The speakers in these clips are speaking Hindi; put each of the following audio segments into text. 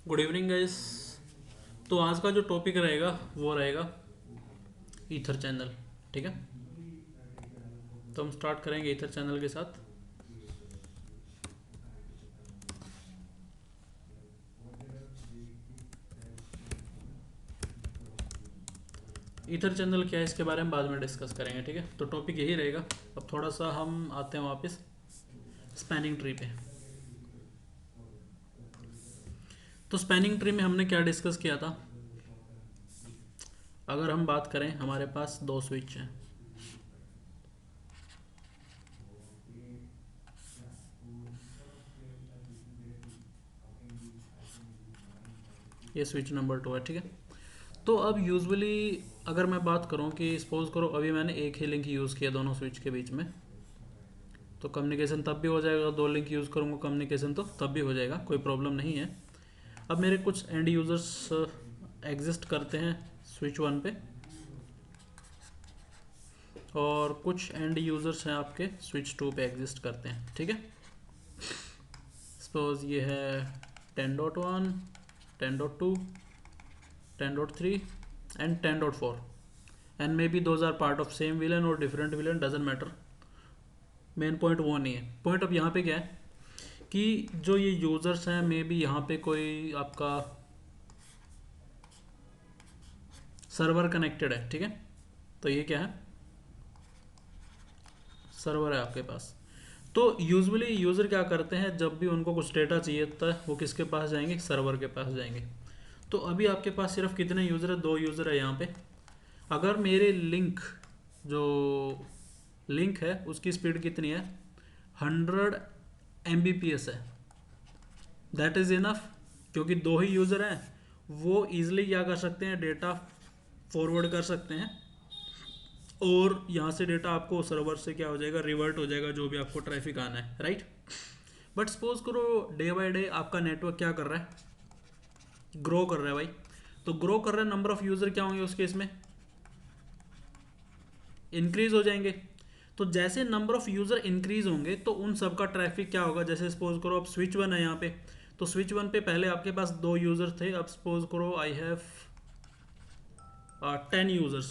Good evening guys. तो आज का जो टॉपिक रहेगा वो रहेगा ईथर चैनल। ठीक है, तो हम स्टार्ट करेंगे ईथर चैनल के साथ। ईथर चैनल क्या है इसके बारे में बाद में डिस्कस करेंगे। ठीक है, तो टॉपिक यही रहेगा। अब थोड़ा सा हम आते हैं वापस स्पैनिंग ट्री पे। तो स्पैनिंग ट्री में हमने क्या डिस्कस किया था। अगर हम बात करें, हमारे पास दो स्विच हैं। ये स्विच नंबर 2 है। ठीक है, तो अब यूजुअली अगर मैं बात करूं कि सपोज करो अभी मैंने एक ही लिंक यूज़ किया दोनों स्विच के बीच में, तो कम्युनिकेशन तब भी हो जाएगा। दो लिंक यूज़ करूँगा कम्युनिकेशन तो तब भी हो जाएगा, कोई प्रॉब्लम नहीं है। अब मेरे कुछ एंड यूज़र्स एग्जिस्ट करते हैं स्विच 1 पे, और कुछ एंड यूज़र्स हैं आपके स्विच 2 पे एग्जिस्ट करते हैं। ठीक है, सपोज ये है 10.1, 10.2, 10.3 and 10.4, and maybe those are part of same villain और different villain, doesn't matter. Main point वो नहीं है। पॉइंट अब यहाँ पे क्या है कि जो ये यूज़र्स हैं, मे बी यहाँ पे कोई आपका सर्वर कनेक्टेड है। ठीक है, तो ये क्या है, सर्वर है आपके पास। तो यूजुअली यूज़र क्या करते हैं, जब भी उनको कुछ डेटा चाहिए होता है वो किसके पास जाएंगे, सर्वर के पास जाएंगे। तो अभी आपके पास सिर्फ कितने यूज़र है, दो यूज़र है यहाँ पे। अगर मेरे लिंक है उसकी स्पीड कितनी है, 100 Mbps है, दैट इज़ इनफ। क्योंकि दो ही यूज़र हैं, वो ईजिली क्या कर सकते हैं, डेटा फॉरवर्ड कर सकते हैं, और यहाँ से डेटा आपको सर्वर से क्या हो जाएगा, रिवर्ट हो जाएगा, जो भी आपको ट्रैफिक आना है, राइट। बट सपोज करो डे बाय डे आपका नेटवर्क क्या कर रहा है, ग्रो कर रहा है भाई। तो ग्रो कर रहा है, नंबर ऑफ यूज़र क्या होंगे उस केस में, इंक्रीज हो जाएंगे। तो जैसे नंबर ऑफ यूज़र इंक्रीज होंगे तो उन सब का ट्रैफिक क्या होगा, जैसे सपोज करो अब स्विच 1 है यहाँ पे, तो स्विच 1 पे पहले आपके पास दो यूज़र थे। अब सपोज करो आई हैव 10 यूज़र्स,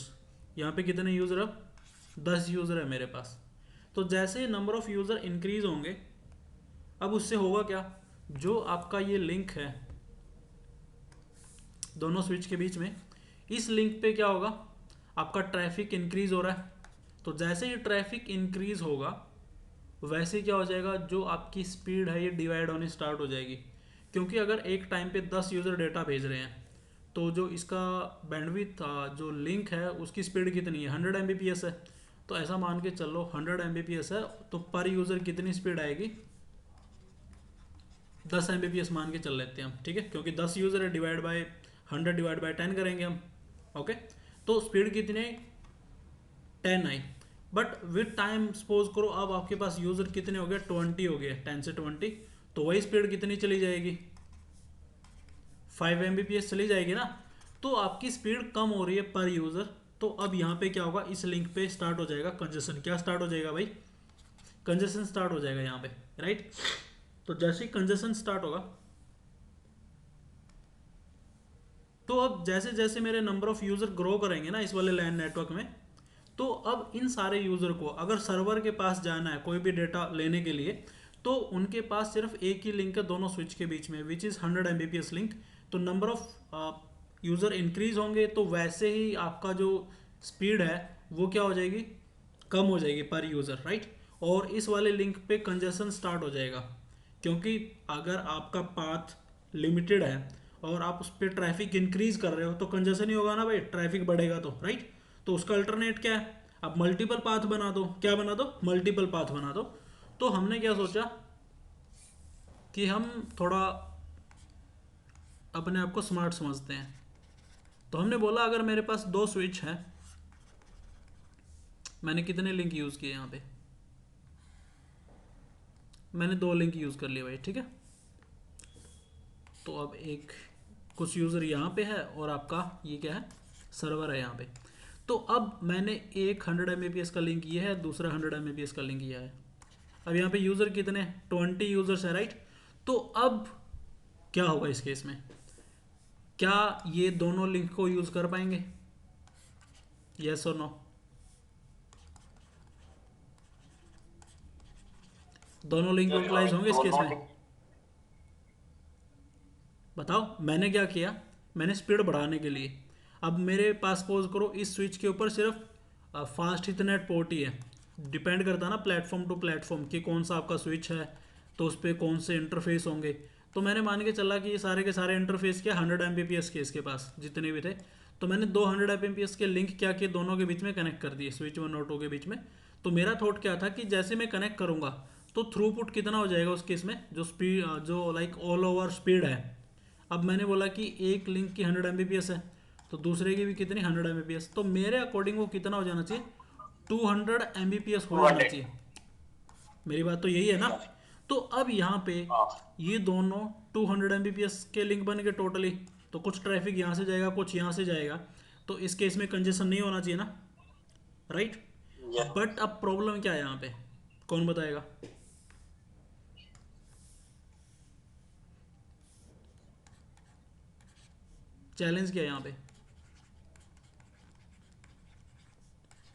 यहाँ पे कितने यूज़र, अब 10 यूज़र है मेरे पास। तो जैसे नंबर ऑफ यूज़र इंक्रीज होंगे, अब उससे होगा क्या, जो आपका ये लिंक है दोनों स्विच के बीच में, इस लिंक पे क्या होगा, आपका ट्रैफिक इंक्रीज हो रहा है। तो जैसे ही ट्रैफिक इंक्रीज होगा वैसे क्या हो जाएगा, जो आपकी स्पीड है ये डिवाइड होनी स्टार्ट हो जाएगी। क्योंकि अगर एक टाइम पे 10 यूज़र डेटा भेज रहे हैं, तो जो इसका बैंडविड्थ जो लिंक है उसकी स्पीड कितनी है, 100 Mbps है। तो ऐसा मान के चलो 100 Mbps है, तो पर यूज़र कितनी स्पीड आएगी, 10 Mbps मान के चल लेते हैं हम। ठीक है, क्योंकि 10 यूज़र है, डिवाइड बाय 100 डिवाइड बाय 10 करेंगे हम। ओके, तो स्पीड कितनी, 10 आई। बट विद टाइम सपोज करो अब आपके पास यूज़र कितने हो गए, 20 हो गए, 10 से 20, तो वही स्पीड कितनी चली जाएगी, 5 Mbps चली जाएगी ना। तो आपकी स्पीड कम हो रही है पर यूज़र। तो अब यहाँ पे क्या होगा, इस लिंक पे स्टार्ट हो जाएगा कंजेशन। क्या स्टार्ट हो जाएगा भाई, कंजेशन स्टार्ट हो जाएगा यहाँ पे, राइट। तो जैसे ही कंजेशन स्टार्ट होगा, तो अब जैसे जैसे मेरे नंबर ऑफ यूज़र ग्रो करेंगे ना इस वाले लैन नेटवर्क में, तो अब इन सारे यूज़र को अगर सर्वर के पास जाना है कोई भी डेटा लेने के लिए, तो उनके पास सिर्फ एक ही लिंक है दोनों स्विच के बीच में, विच इज़ 100 Mbps लिंक। तो नंबर ऑफ यूज़र इंक्रीज होंगे तो वैसे ही आपका जो स्पीड है वो क्या हो जाएगी, कम हो जाएगी पर यूज़र, राइट। और इस वाले लिंक पे कंजेशन स्टार्ट हो जाएगा। क्योंकि अगर आपका पाथ लिमिटेड है और आप उस पर ट्रैफिक इंक्रीज कर रहे हो तो कंजेशन ही होगा ना भाई, ट्रैफिक बढ़ेगा तो, राइट। तो उसका अल्टरनेट क्या है, आप मल्टीपल पाथ बना दो। क्या बना दो, मल्टीपल पाथ बना दो। तो हमने क्या सोचा कि हम थोड़ा अपने आप को स्मार्ट समझते हैं। तो हमने बोला अगर मेरे पास दो स्विच हैं, मैंने कितने लिंक यूज़ किए यहाँ पे, मैंने दो लिंक यूज़ कर लिए भाई। ठीक है, तो अब एक कुछ यूज़र यहाँ पे है और आपका ये क्या है, सर्वर है यहाँ पे। तो अब मैंने एक 100 Mbps का लिंक ये है, दूसरा 100 Mbps का लिंक ये है। अब यहाँ पे यूज़र कितने, 20 यूज़र्स है, राइट। तो अब क्या होगा इस केस में, क्या ये दोनों लिंक को यूज कर पाएंगे? यस और नो? दोनों लिंक जो यूटिलाइज होंगे इस केस दोनों में? लिंक। बताओ मैंने क्या किया। मैंने स्पीड बढ़ाने के लिए, अब मेरे पास सपोज करो इस स्विच के ऊपर सिर्फ फास्ट इथरनेट पोर्ट ही है। डिपेंड करता है ना प्लेटफॉर्म टू प्लेटफॉर्म कि कौन सा आपका स्विच है, तो उस पर कौन से इंटरफेस होंगे। तो मैंने मान के चला कि ये सारे के सारे इंटरफेस के 100 Mbps के इसके पास जितने भी थे, तो मैंने 200 Mbps के लिंक क्या किए, दोनों के बीच में कनेक्ट कर दिए, स्विच 1 और 2 के बीच में। तो मेरा थॉट क्या था कि जैसे मैं कनेक्ट करूँगा तो थ्रूपुट कितना हो जाएगा उस केस में, जो स्पीड जो लाइक ऑल ओवर स्पीड है। अब मैंने बोला कि एक लिंक की 100 Mbps है, तो दूसरे की भी कितनी 100 Mbps, तो मेरे अकॉर्डिंग वो कितना हो जाना चाहिए, 200 Mbps हो टू जाना हंड्रेड चाहिए। मेरी बात तो यही है ना? तो अब यहाँ पे हाँ। ये दोनों 200 Mbps के लिंक बन गए टोटली। तो कुछ ट्रैफिक यहाँ से जाएगा, कुछ यहाँ से जाएगा, तो इस केस में कंजेशन नहीं होना चाहिए ना, राइट? यस। बट अब प्रॉब्लम क्या है यहाँ पे, कौन बताएगा? चैलेंज क्या है यहाँ पे?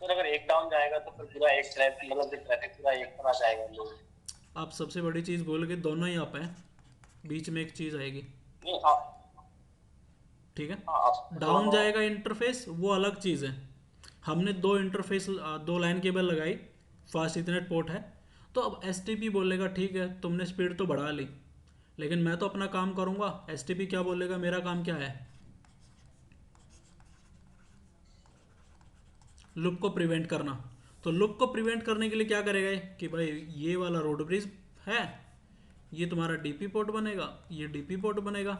फिर अगर एक डाउन जाएगा तो फिर पूरा एक ट्रैफिक, मतलब जो ट्रैफिक पूरा एक पर आ जाएगा लोग। आप सबसे बड़ी चीज़ बोल के दोनों ही आप हैं, बीच में एक चीज़ आएगी। नहीं आप। ठीक है, हाँ आप डाउन दोनों। जाएगा इंटरफेस वो अलग चीज़ है। हमने दो इंटरफेस, दो लाइन केबल लगाई, फास्ट इथरनेट पोर्ट है। तो अब एस बोलेगा ठीक है तुमने स्पीड तो बढ़ा ली, लेकिन मैं तो अपना काम करूँगा। एस क्या बोलेगा, मेरा काम क्या है, लूप को प्रिवेंट करना। तो लूप को प्रिवेंट करने के लिए क्या करेगा ये कि भाई ये वाला रोड ब्रिज है, ये तुम्हारा डीपी पोर्ट बनेगा, ये डीपी पोर्ट बनेगा,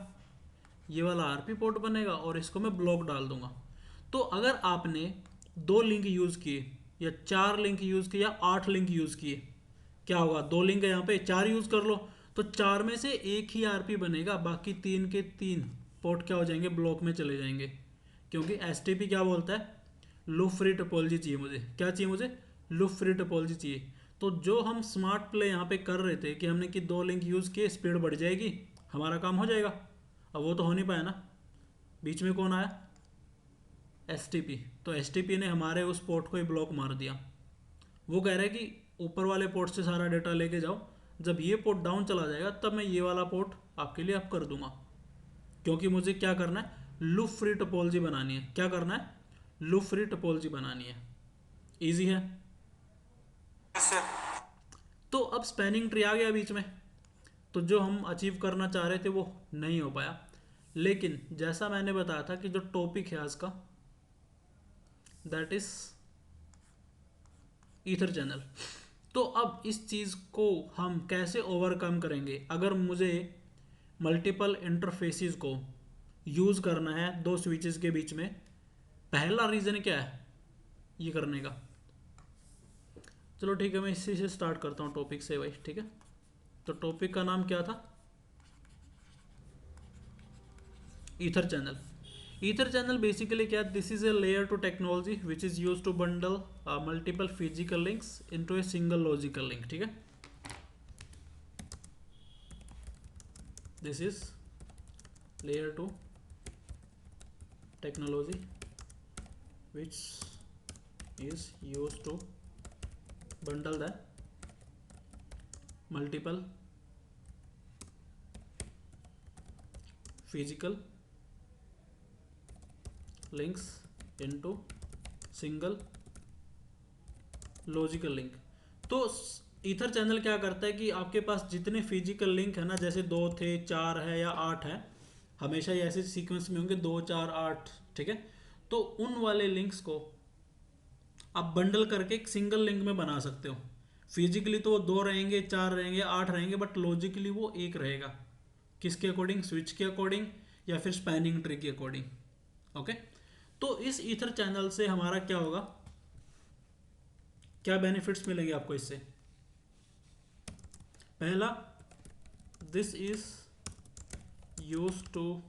ये वाला आरपी पोर्ट बनेगा, और इसको मैं ब्लॉक डाल दूंगा। तो अगर आपने दो लिंक यूज़ किए या चार लिंक यूज़ किए या 8 लिंक यूज़ किए, क्या होगा, दो लिंक है यहाँ पे, चार यूज़ कर लो, तो चार में से एक ही आरपी बनेगा, बाकी तीन के तीन पोर्ट क्या हो जाएंगे, ब्लॉक में चले जाएंगे। क्योंकि एस क्या बोलता है, लूप फ्री टोपोलॉजी चाहिए मुझे। क्या चाहिए मुझे, लूप फ्री टोपोलॉजी चाहिए। तो जो हम स्मार्ट प्ले यहाँ पे कर रहे थे कि हमने कि दो लिंक यूज़ किए स्पीड बढ़ जाएगी, हमारा काम हो जाएगा। अब वो तो हो नहीं पाया ना, बीच में कौन आया, एस तो एस ने हमारे उस पोर्ट को ही ब्लॉक मार दिया। वो कह रहा है कि ऊपर वाले पोर्ट से सारा डेटा लेके जाओ, जब ये पोर्ट डाउन चला जाएगा तब मैं ये वाला पोर्ट आपके लिए अप कर दूंगा। क्योंकि मुझे क्या करना है, लूप फ्री टोपोलॉजी बनानी है। क्या करना है, लूप फ्री टोपोलॉजी बनानी है। इजी है। तो अब स्पैनिंग ट्री आ गया बीच में, तो जो हम अचीव करना चाह रहे थे वो नहीं हो पाया। लेकिन जैसा मैंने बताया था कि जो टॉपिक है आज का, दैट इज ईथर चैनल। तो अब इस चीज़ को हम कैसे ओवरकम करेंगे, अगर मुझे मल्टीपल इंटरफेसिस को यूज़ करना है दो स्विचेस के बीच में। पहला रीज़न क्या है ये करने का, चलो ठीक है मैं इसी से स्टार्ट करता हूँ टॉपिक से भाई, ठीक है। तो टॉपिक का नाम क्या था, EtherChannel. EtherChannel basically क्या, this is a layer two technology which is use to bundle multiple physical links into a single logical link, ठीक है। This is layer two technology which is used to bundle the multiple physical links into single logical link। तो ईथर चैनल क्या करता है कि आपके पास जितने फिजिकल लिंक है ना, जैसे दो थे, चार है या 8 है, हमेशा ये ऐसे सीक्वेंस में होंगे 2 4 8, ठीक है। तो उन वाले लिंक्स को आप बंडल करके एक सिंगल लिंक में बना सकते हो। फिजिकली तो वो 2 रहेंगे, 4 रहेंगे, 8 रहेंगे, बट लॉजिकली वो एक रहेगा। किसके अकॉर्डिंग, स्विच के अकॉर्डिंग या फिर स्पैनिंग ट्री के अकॉर्डिंग। ओके, तो इस ईथर चैनल से हमारा क्या होगा, क्या बेनिफिट्स मिलेंगे आपको इससे। पहला, this is use to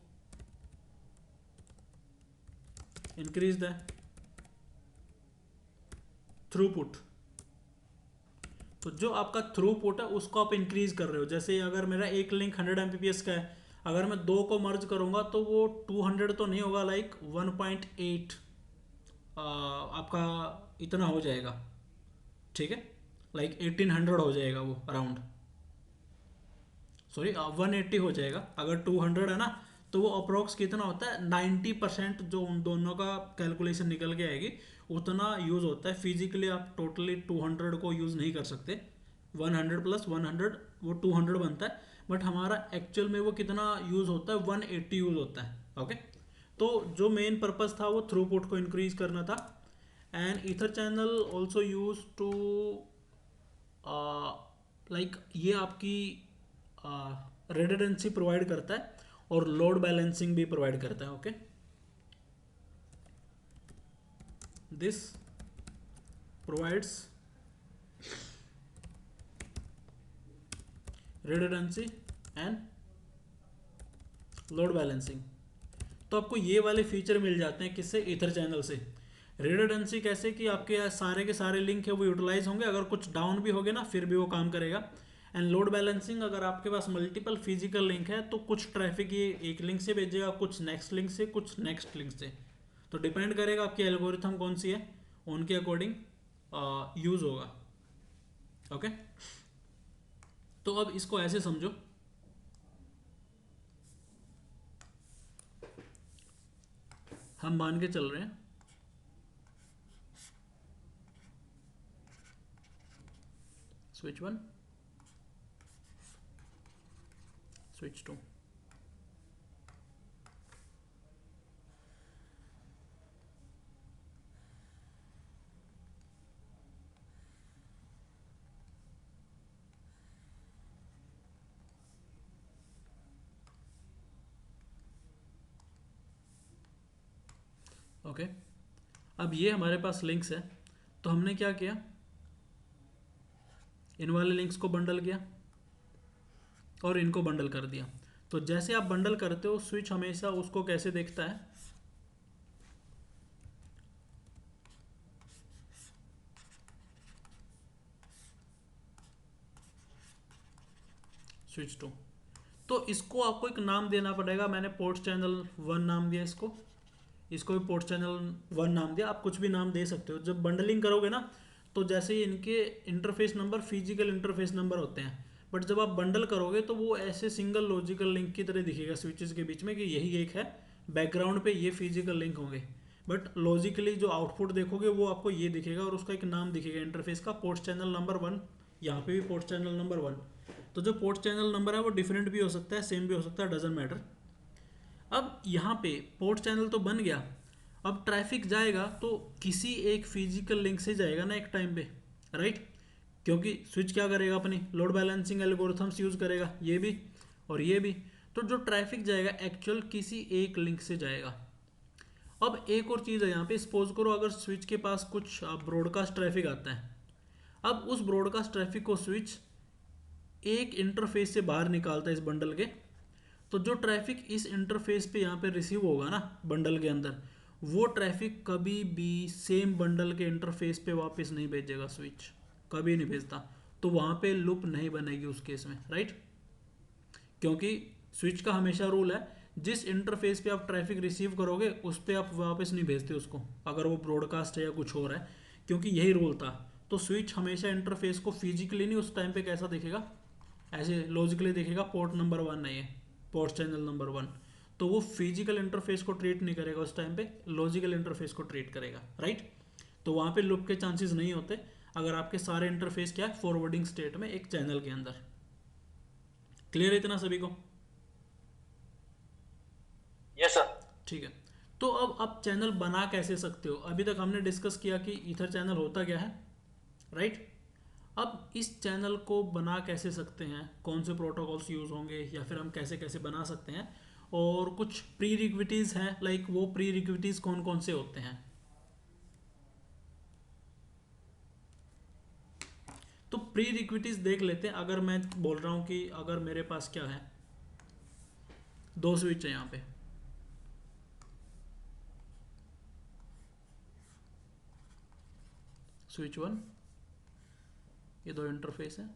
increase the throughput. तो जो आपका थ्रूपुट है उसको आप इंक्रीज कर रहे हो। जैसे अगर मेरा एक लिंक 100 Mbps का है, अगर मैं दो को मर्ज करूँगा तो वो 200 तो नहीं होगा, लाइक 1.8 आपका इतना हो जाएगा, ठीक है, लाइक 1800 हो जाएगा वो अराउंड, सॉरी 180 हो जाएगा। अगर 200 है ना तो वो अप्रोक्स कितना होता है, 90% जो उन दोनों का कैलकुलेशन निकल के आएगी उतना यूज़ होता है। फिजिकली आप टोटली 200 को यूज़ नहीं कर सकते, 100 प्लस 100 वो 200 बनता है, बट हमारा एक्चुअल में वो कितना यूज़ होता है, 180 यूज़ होता है। ओके, तो जो मेन पर्पस था वो थ्रूपुट को इंक्रीज करना था। And ether channel also use to like ये आपकी रेडंडेंसी प्रोवाइड करता है और लोड बैलेंसिंग भी प्रोवाइड करता है। Okay, this provides redundancy and load balancing. तो आपको ये वाले फीचर मिल जाते हैं किससे, ईथर चैनल से। redundancy कैसे कि आपके सारे के सारे लिंक है वो यूटिलाइज होंगे, अगर कुछ डाउन भी हो गए ना फिर भी वो काम करेगा। एंड लोड बैलेंसिंग, अगर आपके पास मल्टीपल फिजिकल लिंक है तो कुछ ट्रैफिक ये एक लिंक से भेजेगा, कुछ नेक्स्ट लिंक से, कुछ नेक्स्ट लिंक से, तो डिपेंड करेगा आपकी एल्गोरिथम कौन सी है, उनके अकॉर्डिंग यूज होगा। ओके, तो अब इसको ऐसे समझो, हम मान के चल रहे हैं स्विच 1 स्विच 2, ओके। अब ये हमारे पास लिंक्स है, तो हमने क्या किया, इन वाले लिंक्स को बंडल किया और इनको बंडल कर दिया। तो जैसे आप बंडल करते हो स्विच हमेशा उसको कैसे देखता है, स्विच 2, तो इसको आपको एक नाम देना पड़ेगा। मैंने पोर्ट चैनल 1 नाम दिया इसको, इसको भी पोर्ट चैनल 1 नाम दिया, आप कुछ भी नाम दे सकते हो। जब बंडलिंग करोगे ना तो जैसे ही इनके interface number physical interface number होते हैं, बट जब आप बंडल करोगे तो वो ऐसे सिंगल लॉजिकल लिंक की तरह दिखेगा स्विचेस के बीच में कि यही एक है, बैकग्राउंड पे ये फिजिकल लिंक होंगे, बट लॉजिकली जो आउटपुट देखोगे वो आपको ये दिखेगा और उसका एक नाम दिखेगा इंटरफेस का, पोर्ट चैनल नंबर 1। यहाँ पे भी पोर्ट चैनल नंबर 1। तो जो पोर्ट चैनल नंबर है वो डिफरेंट भी हो सकता है, सेम भी हो सकता है, डजेंट मैटर। अब यहाँ पे पोर्ट चैनल तो बन गया, अब ट्रैफिक जाएगा तो किसी एक फिजिकल लिंक से जाएगा ना एक टाइम पे, राइट, क्योंकि स्विच क्या करेगा, अपनी लोड बैलेंसिंग एल्गोरिथम्स यूज करेगा, ये भी और ये भी। तो जो ट्रैफिक जाएगा एक्चुअल किसी एक लिंक से जाएगा। अब एक और चीज़ है यहाँ पे, सपोज करो अगर स्विच के पास कुछ ब्रॉडकास्ट ट्रैफिक आता है, अब उस ब्रॉडकास्ट ट्रैफिक को स्विच एक इंटरफेस से बाहर निकालता है इस बंडल के, तो जो ट्रैफिक इस इंटरफेस पे यहाँ पे रिसीव होगा ना बंडल के अंदर, वो ट्रैफिक कभी भी सेम बंडल के इंटरफेस पे वापस नहीं भेजेगा स्विच, कभी नहीं भेजता। तो वहाँ पे लूप नहीं बनेगी उस केस में, राइट, क्योंकि स्विच का हमेशा रूल है जिस इंटरफेस पे आप ट्रैफिक रिसीव करोगे उस पर आप वापस नहीं भेजते उसको, अगर वो ब्रॉडकास्ट है या कुछ और है, क्योंकि यही रूल था। तो स्विच हमेशा इंटरफेस को फिजिकली नहीं उस टाइम पे कैसा दिखेगा, ऐसे लॉजिकली दिखेगा, पोर्ट नंबर 1 नहीं है, पोर्ट चैनल नंबर 1। तो वो फिजिकल इंटरफेस को ट्रीट नहीं करेगा उस टाइम पे, लॉजिकल इंटरफेस को ट्रीट करेगा, राइट। तो वहाँ पे लूप के चांसेस नहीं होते अगर आपके सारे इंटरफेस क्या है, फॉरवर्डिंग स्टेट में एक चैनल के अंदर। क्लियर है इतना सभी को? Yes sir. ठीक है, तो अब आप चैनल बना कैसे सकते हो, अभी तक हमने डिस्कस किया कि ईथर चैनल होता क्या है, राइट। अब इस चैनल को बना कैसे सकते हैं, कौन से प्रोटोकॉल्स यूज़ होंगे या फिर हम कैसे कैसे बना सकते हैं, और कुछ प्री रिक्विटीज़ हैं, लाइक वो प्री रिक्विटीज़ कौन कौन से होते हैं। तो प्री रिक्विटीज़ देख लेते हैं। अगर मैं बोल रहा हूँ कि अगर मेरे पास क्या है, दो स्विच है यहाँ पे, स्विच 1, ये दो इंटरफेस है,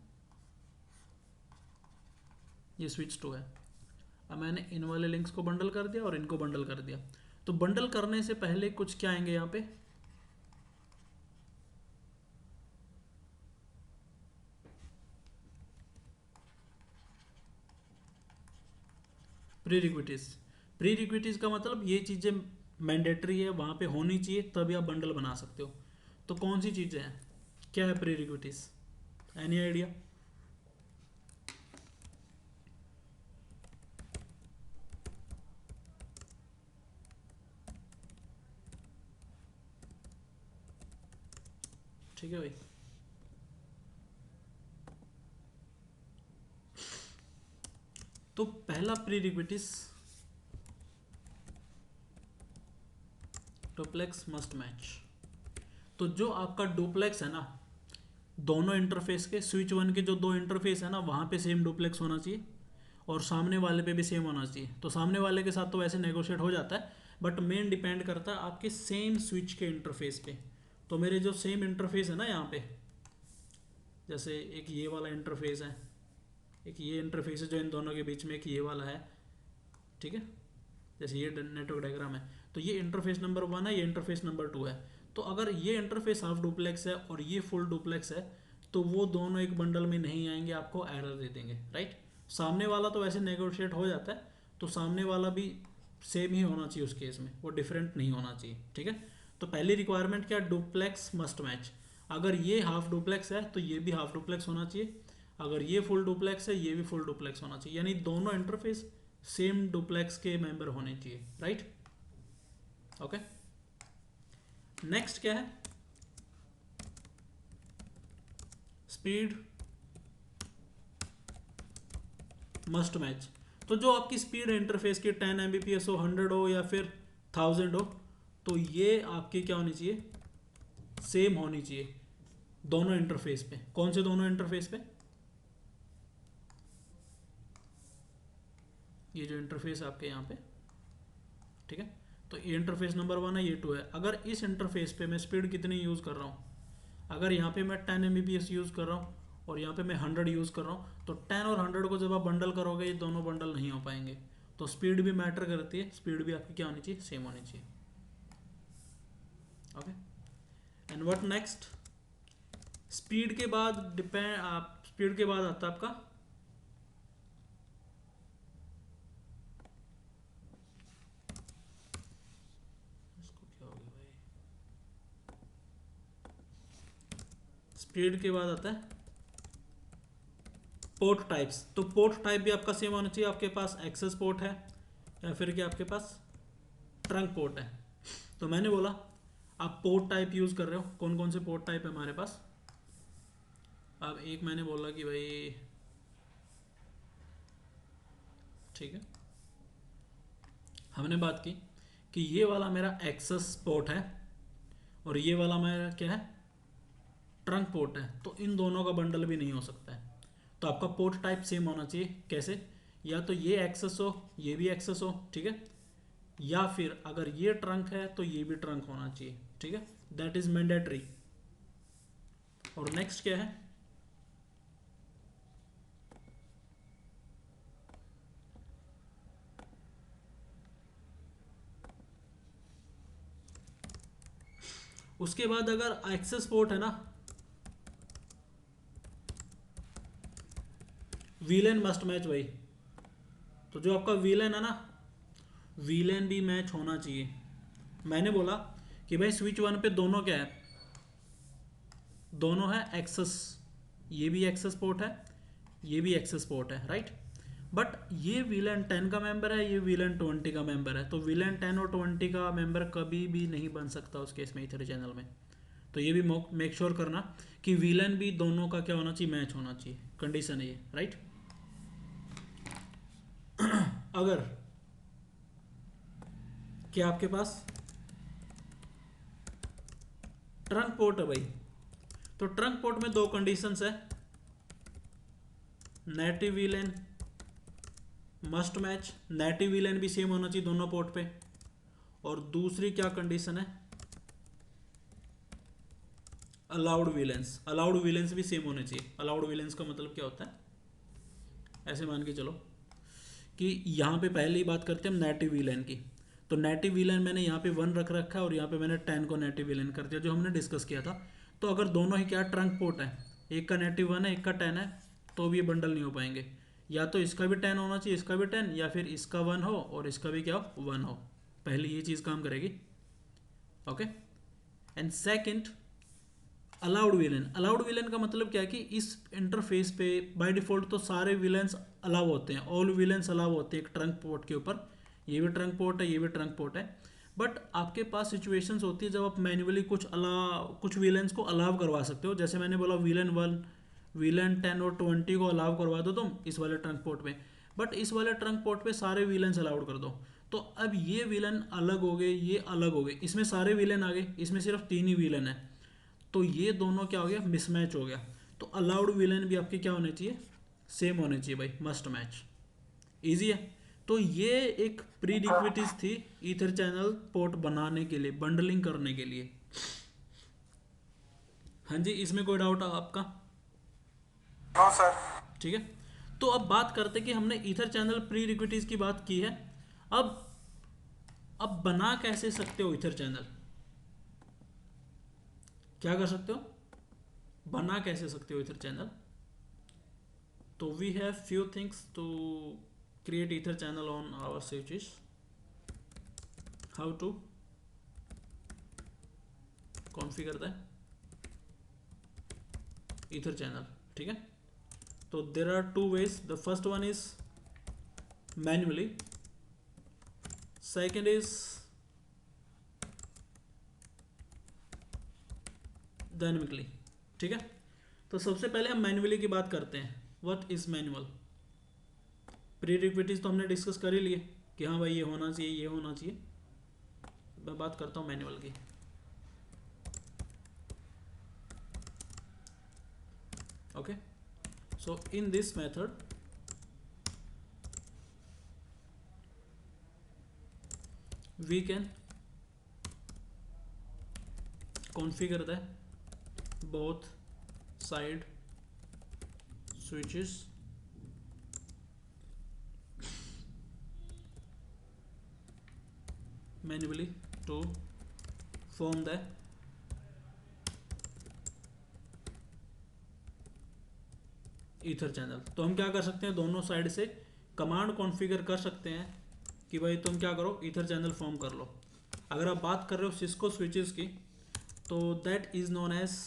ये स्विच 2 है। अब मैंने इन वाले लिंक्स को बंडल कर दिया और इनको बंडल कर दिया। तो बंडल करने से पहले कुछ क्या आएंगे यहाँ पे, प्री रिक्विटीज का मतलब ये चीज़ें मैंडेटरी है, वहाँ पे होनी चाहिए, तभी आप बंडल बना सकते हो। तो कौन सी चीज़ें हैं, क्या है प्री रिक्विटीज, एनी आइडिया? ठीक है भाई। तो पहला प्री रिक्विटीज, डुप्लेक्स मस्ट मैच। तो जो आपका डुप्लेक्स है ना, दोनों इंटरफेस के, स्विच वन के जो दो इंटरफेस है ना, वहाँ पे सेम डुप्लेक्स होना चाहिए और सामने वाले पे भी सेम होना चाहिए। तो सामने वाले के साथ तो वैसे नेगोशिएट हो जाता है, बट मेन डिपेंड करता है आपके सेम स्विच के इंटरफेस पे। तो मेरे जो सेम इंटरफेस है ना यहाँ पे, जैसे एक ये वाला इंटरफेस है, एक ये इंटरफेस है जो इन दोनों के बीच में, एक ये वाला है, ठीक है, जैसे ये नेटवर्क डायग्राम है। तो ये इंटरफेस नंबर 1 है, ये इंटरफेस नंबर 2 है। तो अगर ये इंटरफेस हाफ डुप्लेक्स है और ये फुल डुप्लेक्स है, तो वो दोनों एक बंडल में नहीं आएंगे, आपको एरर दे देंगे, राइट। सामने वाला तो वैसे नेगोशिएट हो जाता है, तो सामने वाला भी सेम ही होना चाहिए उस केस में, वो डिफरेंट नहीं होना चाहिए, ठीक है। तो पहली रिक्वायरमेंट क्या, डुप्लेक्स मस्ट मैच। अगर ये हाफ डुप्लेक्स है तो ये भी हाफ डुप्लेक्स होना चाहिए, अगर ये फुल डुप्लेक्स है ये भी फुल डुप्लेक्स होना चाहिए, यानी दोनों इंटरफेस सेम डुप्लेक्स के मेंबर होने चाहिए, राइट। ओके, नेक्स्ट क्या है, स्पीड मस्ट मैच। तो जो आपकी स्पीड है इंटरफेस की 10 Mbps हो, 100 हो या फिर 1000 हो, तो ये आपकी क्या होनी चाहिए, सेम होनी चाहिए दोनों इंटरफेस पे। कौन से दोनों इंटरफेस पे, ये जो इंटरफेस आपके यहाँ पे, ठीक है। तो ये इंटरफेस नंबर 1 है, ये 2 है। अगर इस इंटरफेस पे मैं स्पीड कितनी यूज़ कर रहा हूँ, अगर यहाँ पे मैं 10 Mbps यूज़ कर रहा हूँ और यहाँ पे मैं 100 यूज़ कर रहा हूँ, तो 10 और 100 को जब आप बंडल करोगे ये दोनों बंडल नहीं हो पाएंगे। तो स्पीड भी मैटर करती है, स्पीड भी आपकी क्या होनी चाहिए, सेम होनी चाहिए। Okay, and what next, speed के बाद डिपेंड, आप स्पीड के बाद आता है आपका स्पीड के बाद आता है पोर्ट टाइप्स। तो पोर्ट टाइप भी आपका सेम होना चाहिए, आपके पास एक्सेस पोर्ट है या फिर क्या आपके पास ट्रंक पोर्ट है। तो मैंने बोला आप पोर्ट टाइप यूज़ कर रहे हो, कौन कौन से पोर्ट टाइप है हमारे पास। अब एक मैंने बोला कि भाई ठीक है, हमने बात की कि ये वाला मेरा एक्सेस पोर्ट है और ये वाला मेरा क्या है, ट्रंक पोर्ट है। तो इन दोनों का बंडल भी नहीं हो सकता है। तो आपका पोर्ट टाइप सेम होना चाहिए, कैसे, या तो ये एक्सेस हो ये भी एक्सेस हो, ठीक है, या फिर अगर ये ट्रंक है तो ये भी ट्रंक होना चाहिए, ठीक है, दैट इज मैंडेटरी। और नेक्स्ट क्या है, उसके बाद अगर एक्सेस पोर्ट है ना, वीलेन मस्ट मैच भाई। तो जो आपका वीलेन है ना, वीलेन भी मैच होना चाहिए। मैंने बोला कि भाई स्विच वन पे दोनों क्या है, दोनों है एक्सेस, ये भी एक्सेस पोर्ट है ये भी एक्सेस पोर्ट है, राइट। बट ये वीलेन 10 का मेंबर है, ये वीलेन 20 का मेंबर है। तो वीलेन 10 और 20 का मेंबर कभी भी नहीं बन सकता उस केस में इथर चैनल में। तो ये भी मेक श्योर करना कि वीलेन भी दोनों का क्या होना चाहिए, मैच होना चाहिए, कंडीशन है ये, राइट। अगर क्या आपके पास ट्रंक पोर्ट है भाई, तो ट्रंक पोर्ट में दो कंडीशंस है, native VLAN must match, native VLAN भी सेम होना चाहिए दोनों पोर्ट पे। और दूसरी क्या कंडीशन है, अलाउड वीलेंस, अलाउड वीलेंस भी सेम होने चाहिए। अलाउड वीलेंस का मतलब क्या होता है, ऐसे मान के चलो कि यहाँ पे पहले ही बात करते हैं हम नेटिव वीलन की। तो नेटिव वीलन मैंने यहाँ पे 1 रख रखा है और यहाँ पे मैंने 10 को नेटिव वीलन कर दिया जो हमने डिस्कस किया था। तो अगर दोनों ही क्या ट्रंक पोर्ट है, एक का नेटिव 1 है एक का 10 है, तो भी ये बंडल नहीं हो पाएंगे। या तो इसका भी 10 होना चाहिए इसका भी 10, या फिर इसका 1 हो और इसका भी क्या हो 1 हो। पहले ये चीज़ काम करेगी। Okay. And second, allowed villain. Allowed villain का मतलब क्या है कि इस इंटरफेस पे बाय डिफ़ॉल्ट तो सारे विलन्स अलाउ होते हैं, ऑल विलन्स अलाउ होते हैं एक ट्रंक पोर्ट के ऊपर। ये भी ट्रंक पोर्ट है ये भी ट्रंक पोर्ट है। बट आपके पास सिचुएशंस होती है जब आप मैन्युअली कुछ विलन्स को अलाउ करवा सकते हो। जैसे मैंने बोला विलन 1, विलन 10 और 20 को अलाउ करवा दो तुम इस वाले ट्रंक पोर्ट पे, बट इस वाले ट्रंक पोर्ट पे सारे विलन्स अलाउड कर दो। तो अब ये विलन अलग हो गए, ये अलग हो गए, इसमें सारे विलन आ गए, इसमें सिर्फ 3 ही विलन है। तो ये दोनों क्या हो गया, मिसमैच हो गया। तो अलाउड विलन भी आपके क्या होने चाहिए, सेम होने चाहिए भाई, मस्ट मैच। इजी है। तो ये एक प्री रिक्विजिट थी ईथर चैनल पोर्ट बनाने के लिए, बंडलिंग करने के लिए। हाँ जी, इसमें कोई डाउट है आपका? No sir. ठीक है। तो अब बात करते कि हमने ईथर चैनल प्री रिक्विजिट की बात की है। अब बना कैसे सकते हो ईथर चैनल, क्या कर सकते हो, बना कैसे सकते हो ईथर चैनल? तो we have few things to create ether channel on our switches. How to configure the ether channel. ठीक है। तो there are 2 ways. The first one is manually, second is dynamically. ठीक है। तो सबसे पहले हम मैन्युअली की बात करते हैं। What is manual? Pre requisite तो हमने डिस्कस कर ही लिए कि हाँ भाई ये होना चाहिए ये होना चाहिए। मैं बात करता हूँ मैनुअल की। Okay. So in this method we can configure the both side switches manually to form the ether channel. तो हम क्या कर सकते हैं, दोनों साइड से कमांड कॉन्फ़िगर कर सकते हैं कि भाई तुम क्या करो, ईथर चैनल फॉर्म कर लो। अगर आप बात कर रहे हो सिस्को स्विचेस की, तो दैट इज नोन एज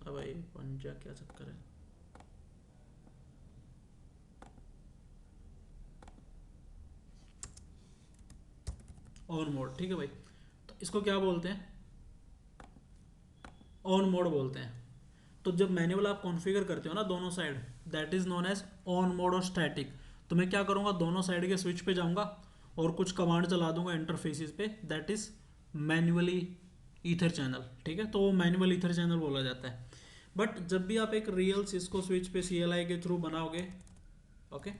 भाई पंजा क्या चक्कर है। On mode. ठीक है भाई। तो इसको क्या बोलते हैं, ऑन मोड बोलते हैं। तो जब मैनुअल आप कॉन्फ़िगर करते हो ना दोनों side, that is known as on mode और स्टैटिक। तो मैं क्या करूँगा, दोनों साइड के स्विच पे जाऊँगा और कुछ कमांड चला दूंगा इंटरफेसेस पे, that is manually ether channel. ठीक है। तो वो मैनुअल ईथर चैनल बोला जाता है। बट जब भी आप एक रियल सिस्को स्विच पे CLI के थ्रू बनाओगे, okay,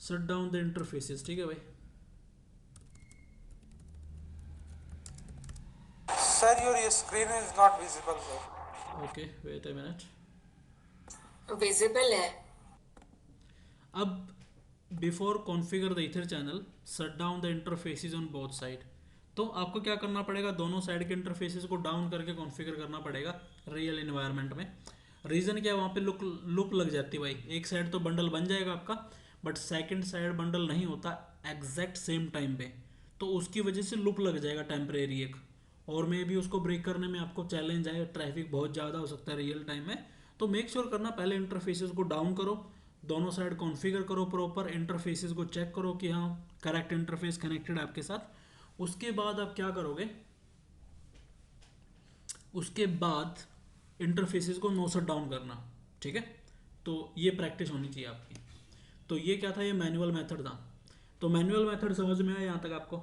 shut down the interfaces. ठीक है भाई। Sir your screen is not visible sir. Okay wait a minute. Visible है। अब before configure the ether channel, shut down the interfaces on both side. तो आपको क्या करना पड़ेगा, दोनों साइड के इंटरफेसेस को डाउन करके कॉन्फ़िगर करना पड़ेगा रियल एनवायरनमेंट में। रीज़न क्या है, वहाँ पे लूप लग जाती है भाई। एक साइड तो बंडल बन जाएगा आपका, बट सेकंड साइड बंडल नहीं होता एग्जैक्ट सेम टाइम पे, तो उसकी वजह से लूप लग जाएगा टेम्परेरी एक। और मे भी उसको ब्रेक करने में आपको चैलेंज आए, ट्रैफिक बहुत ज़्यादा हो सकता है रियल टाइम में। तो मेक श्योर करना पहले इंटरफेसेस को डाउन करो, दोनों साइड कॉन्फ़िगर करो प्रॉपर, इंटरफेसेस को चेक करो कि हाँ करेक्ट इंटरफेस कनेक्टेड है आपके साथ। उसके बाद आप क्या करोगे, उसके बाद इंटरफेसेस को नो शट डाउन करना, ठीक है। तो ये प्रैक्टिस होनी चाहिए आपकी। तो ये क्या था, ये मैनुअल मेथड था। तो मैनुअल मेथड समझ में आया यहाँ तक आपको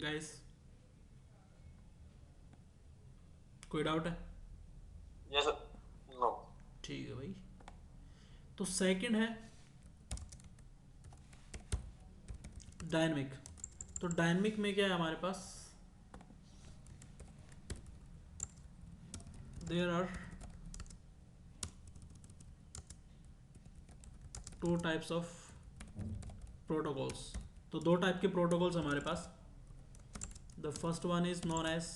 गाइस? कोई डाउट है? Yes no. ठीक है भाई। तो सेकंड है डायनेमिक। तो डायनेमिक में क्या है हमारे पास, there are two types of protocols. तो दो टाइप के प्रोटोकॉल्स हमारे पास। The first one is known as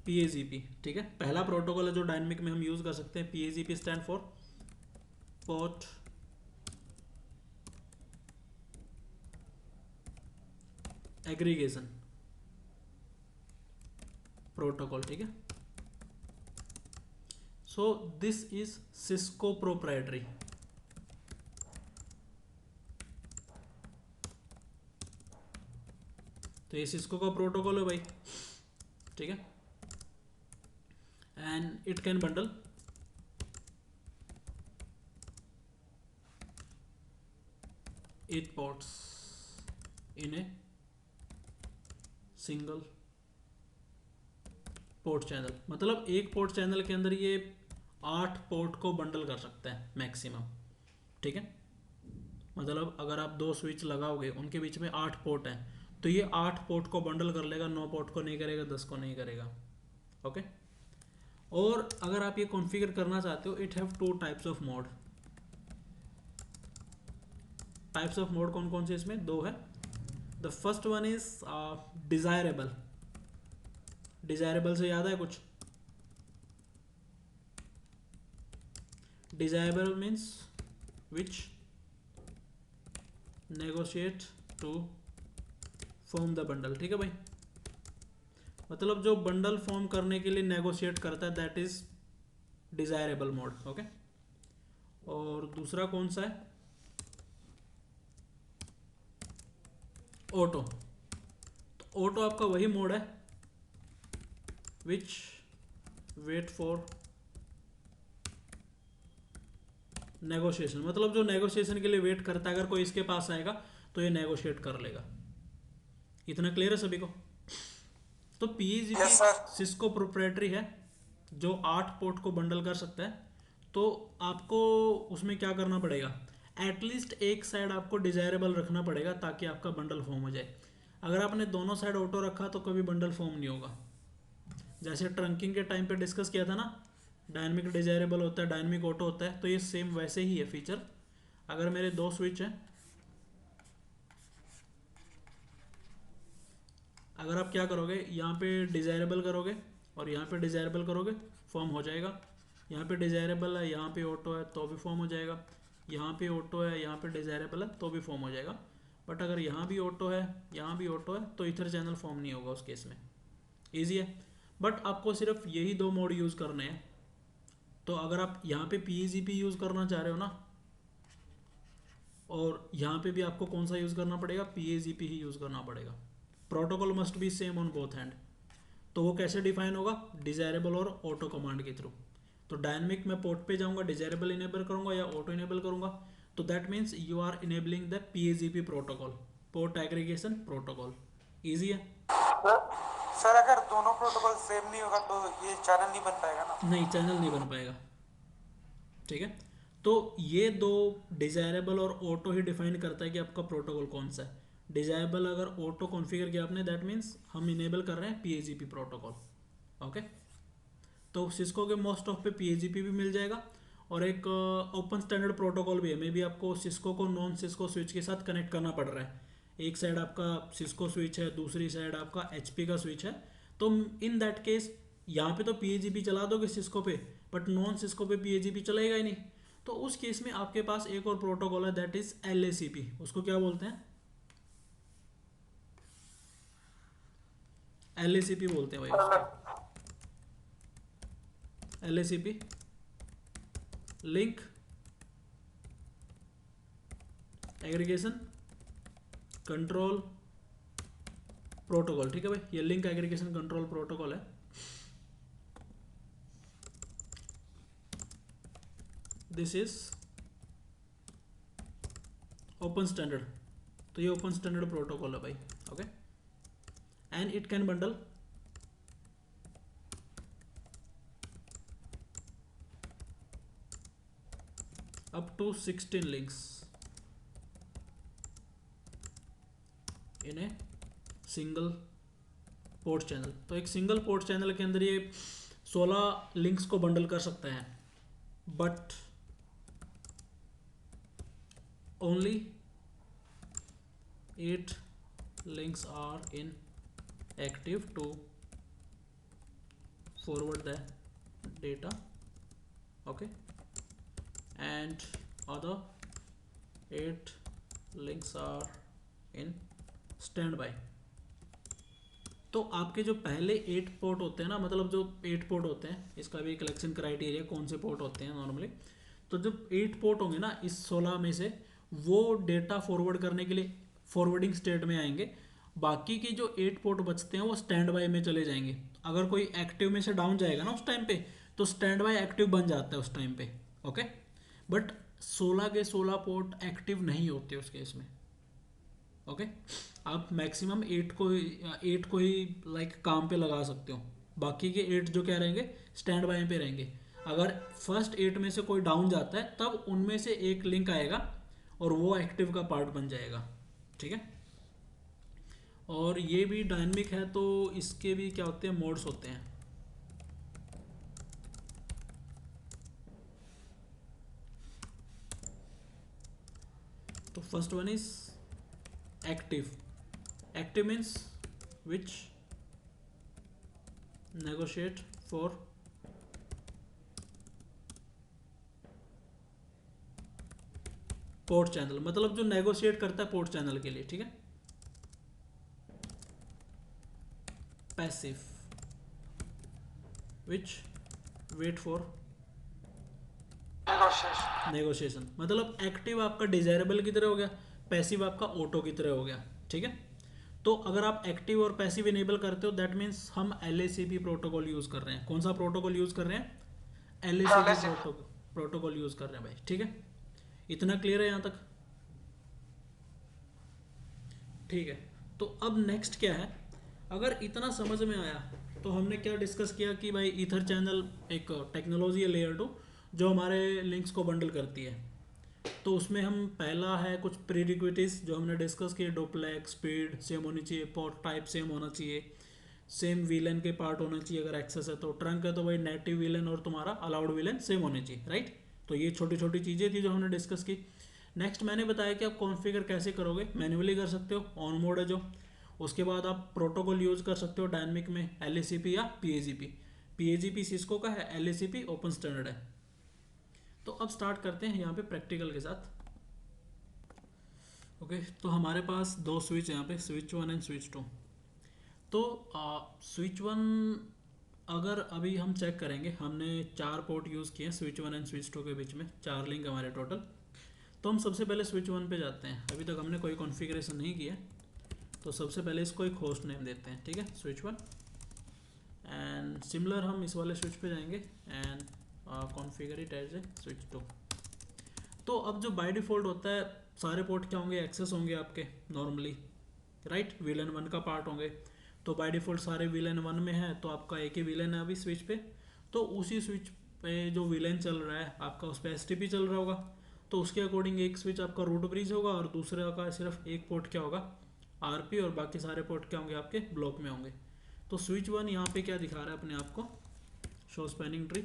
PAGP, ठीक है। पहला प्रोटोकॉल है जो डायनेमिक में हम यूज कर सकते हैं। PAGP stand for port aggregation protocol, ठीक है। So this is Cisco proprietary. तो ये सिस्को का प्रोटोकॉल है भाई, ठीक है। And it can bundle 8 ports in a single port channel. मतलब एक पोर्ट चैनल के अंदर ये 8 पोर्ट को बंडल कर सकता है मैक्सिमम, ठीक है। मतलब अगर आप 2 स्विच लगाओगे, उनके बीच में 8 पोर्ट हैं, तो ये 8 पोर्ट को बंडल कर लेगा, 9 पोर्ट को नहीं करेगा, 10 को नहीं करेगा, ओके। और अगर आप ये कॉन्फ़िगर करना चाहते हो, it have 2 types of mode. Types of mode कौन कौन से इसमें? 2 है। The first one is desirable. Desirable से याद है कुछ? Desirable means which negotiate to form the bundle, ठीक है भाई। मतलब जो बंडल फॉर्म करने के लिए नेगोशिएट करता है, that is desirable mode, okay. और दूसरा कौन सा है? ऑटो। तो ऑटो आपका वही मोड है विच वेट फॉर नेगोशिएशन। मतलब जो नेगोशिएशन के लिए वेट करता है, अगर कोई इसके पास आएगा तो ये नेगोशिएट कर लेगा। इतना क्लियर है सभी को? तो PAGP Yes, sir. Cisco proprietary है जो 8 पोर्ट को बंडल कर सकता है। तो आपको उसमें क्या करना पड़ेगा, एटलीस्ट एक साइड आपको डिजायरेबल रखना पड़ेगा ताकि आपका बंडल फॉर्म हो जाए। अगर आपने दोनों साइड ऑटो रखा तो कभी बंडल फॉर्म नहीं होगा। जैसे ट्रंकिंग के टाइम पे डिस्कस किया था ना, डायनेमिक डिजायरेबल होता है, डायनेमिक ऑटो होता है, तो ये सेम वैसे ही है फीचर। अगर मेरे 2 स्विच हैं, अगर आप क्या करोगे, यहाँ पे डिजायरेबल करोगे और यहाँ पे डिजायरेबल करोगे, फॉर्म हो जाएगा। यहाँ पे डिजायरेबल है, यहाँ पे ऑटो है, तो भी फॉर्म हो जाएगा। यहाँ पे ऑटो है, यहाँ पे डिजायरेबल है, तो भी फॉर्म हो जाएगा। बट अगर यहाँ भी ऑटो है, यहाँ भी ऑटो है, तो इधर चैनल फॉर्म नहीं होगा उस केस में। ईजी है। बट आपको सिर्फ यही 2 मोड यूज़ करने हैं। तो अगर आप यहाँ पे PAGP यूज़ करना चाह रहे हो ना, और यहाँ पे भी आपको कौन सा यूज़ करना पड़ेगा, PAGP ही यूज़ करना पड़ेगा। Protocol must be same on both hand. तो वो कैसे डिफाइन होगा? डिजायरेबल और ऑटो कमांड के थ्रू। तो डायनेमिक में पोर्ट पे जाऊंगा, डिजायरेबल इनेबल करूंगा या ऑटो इनेबल करूंगा, तो that means you are enabling the PAGP protocol, port aggregation protocol. Easy है। सर अगर दोनों प्रोटोकॉल सेम नहीं होगा तो ये चैनल नहीं बन पाएगा ना? नहीं, चैनल नहीं बन पाएगा, ठीक है। तो ये 2 डिजायरेबल और ऑटो ही डिफाइन करता है कि आपका प्रोटोकॉल कौन सा है। डिजायरेबल अगर ऑटो कॉन्फ़िगर किया आपने, दैट मीन्स हम इनेबल कर रहे हैं PAGP प्रोटोकॉल, ओके। तो सिस्को के मोस्ट ऑफ पे PAGP भी मिल जाएगा। और एक ओपन स्टैंडर्ड प्रोटोकॉल भी है, मे बी आपको सिस्को को नॉन सिस्को स्विच के साथ कनेक्ट करना पड़ रहा है। एक साइड आपका सिस्को स्विच है, दूसरी साइड आपका HP का स्विच है। तो इन दैट केस यहाँ पे तो PAGP चला दोगे सिस्को पे, बट नॉन सिस्को पे PAGP चलेगा ही नहीं। तो उस केस में आपके पास एक और प्रोटोकॉल है, दैट इज LACP। उसको क्या बोलते हैं? LACP बोलते हैं भाई उसको। LACP link aggregation control protocol, ठीक है भाई, ये लिंक एग्रीगेशन कंट्रोल प्रोटोकॉल है। दिस इज ओपन स्टैंडर्ड, तो ये ओपन स्टैंडर्ड प्रोटोकॉल है भाई, okay. And it can bundle up to 16 links in a single port channel. तो एक सिंगल पोर्ट चैनल के अंदर ये 16 लिंक्स को बंडल कर सकता है, but only 8 links are in active to forward the data, okay, and other 8 links are in standby। तो आपके जो पहले 8 पोर्ट होते हैं ना, मतलब जो 8 पोर्ट होते हैं, इसका भी कलेक्शन क्राइटेरिया कौन से पोर्ट होते हैं नॉर्मली, तो जब 8 पोर्ट होंगे ना इस 16 में से, वो डेटा फॉरवर्ड करने के लिए फॉरवर्डिंग स्टेट में आएंगे। बाकी की जो 8 पोर्ट बचते हैं वो स्टैंड बाय में चले जाएंगे। अगर कोई एक्टिव में से डाउन जाएगा ना उस टाइम पे, तो स्टैंड बाय एक्टिव बन जाता है उस टाइम पे, ओके। बट 16 के 16 पोर्ट एक्टिव नहीं होते उस केस में, ओके। आप मैक्सिमम 8 को ही लाइक काम पे लगा सकते हो, बाकी के 8 जो क्या रहेंगे, स्टैंड बाय पे रहेंगे। अगर फर्स्ट 8 में से कोई डाउन जाता है तब उनमें से एक लिंक आएगा और वो एक्टिव का पार्ट बन जाएगा, ठीक है। और ये भी डायनेमिक है, तो इसके भी क्या होते हैं, मोड्स होते हैं। तो first one is active. Active means which negotiate for port channel, मतलब जो नेगोशिएट करता है पोर्ट चैनल के लिए, ठीक है। Passive which wait for negotiation, मतलब एक्टिव आपका डिजायरेबल की तरह हो गया, पैसिव आपका ऑटो की तरह हो गया, ठीक है। तो अगर आप एक्टिव और पैसिव इनेबल करते हो, दैट मीन्स हम LACP प्रोटोकॉल यूज कर रहे हैं। कौन सा प्रोटोकॉल यूज कर रहे हैं, LACP प्रोटोकॉल यूज कर रहे हैं भाई, ठीक है। इतना क्लियर है यहाँ तक, ठीक है। तो अब नेक्स्ट क्या है, अगर इतना समझ में आया तो हमने क्या डिस्कस किया कि भाई ईथर चैनल एक टेक्नोलॉजी है लेयर 2 जो हमारे लिंक्स को बंडल करती है। तो उसमें हम पहला है कुछ प्रीरिक्विजिट्स जो हमने डिस्कस किए, डुप्लेक्स, स्पीड सेम होनी चाहिए, पोर्ट टाइप सेम होना चाहिए, सेम वीलन के पार्ट होना चाहिए, अगर एक्सेस है तो, ट्रंक है तो भाई नेटिव वीलन और तुम्हारा अलाउड वीलन सेम होने चाहिए, राइट। तो ये छोटी छोटी चीज़ें थी जो हमने डिस्कस की। नेक्स्ट मैंने बताया कि आप कॉन्फ़िगर कैसे करोगे, मैन्युअली कर सकते हो, ऑन मोड है जो। उसके बाद आप प्रोटोकॉल यूज़ कर सकते हो डायनेमिक में, LACP या PAGP। PAGP सिस्को का है, LACP ओपन स्टैंडर्ड है। तो अब स्टार्ट करते हैं यहाँ पे प्रैक्टिकल के साथ, ओके। तो हमारे पास 2 स्विच यहाँ पे, स्विच 1 एंड स्विच 2। तो स्विच 1 अगर अभी हम चेक करेंगे, हमने 4 पोर्ट यूज़ किए हैं स्विच 1 एंड स्विच 2 के बीच में, 4 लिंक हमारे टोटल। तो हम सबसे पहले स्विच 1 पे जाते हैं, अभी तक हमने कोई कॉन्फ़िगरेशन नहीं किया, तो सबसे पहले इसको एक होस्ट नेम देते हैं, ठीक है, स्विच 1। एंड सिमिलर हम इस वाले स्विच पे जाएंगे and configure it as a switch 2। तो अब जो बाय डिफ़ॉल्ट होता है, सारे पोर्ट क्या होंगे, एक्सेस होंगे आपके नॉर्मली, राइट, वीलन 1 का पार्ट होंगे। तो बाय डिफ़ॉल्ट सारे वीलन 1 में है, तो आपका एक ही वीलन है अभी स्विच पे। तो उसी स्विच पे जो वीलन चल रहा है आपका, उस पर STP चल रहा होगा, तो उसके अकॉर्डिंग एक स्विच आपका रूट ब्रिज होगा और दूसरे का सिर्फ एक पोर्ट क्या होगा, RP, और बाकी सारे पोर्ट क्या होंगे आपके ब्लॉक में होंगे। तो स्विच 1 यहाँ पे क्या दिखा रहा है अपने आप को, शो स्पैनिंग ट्री।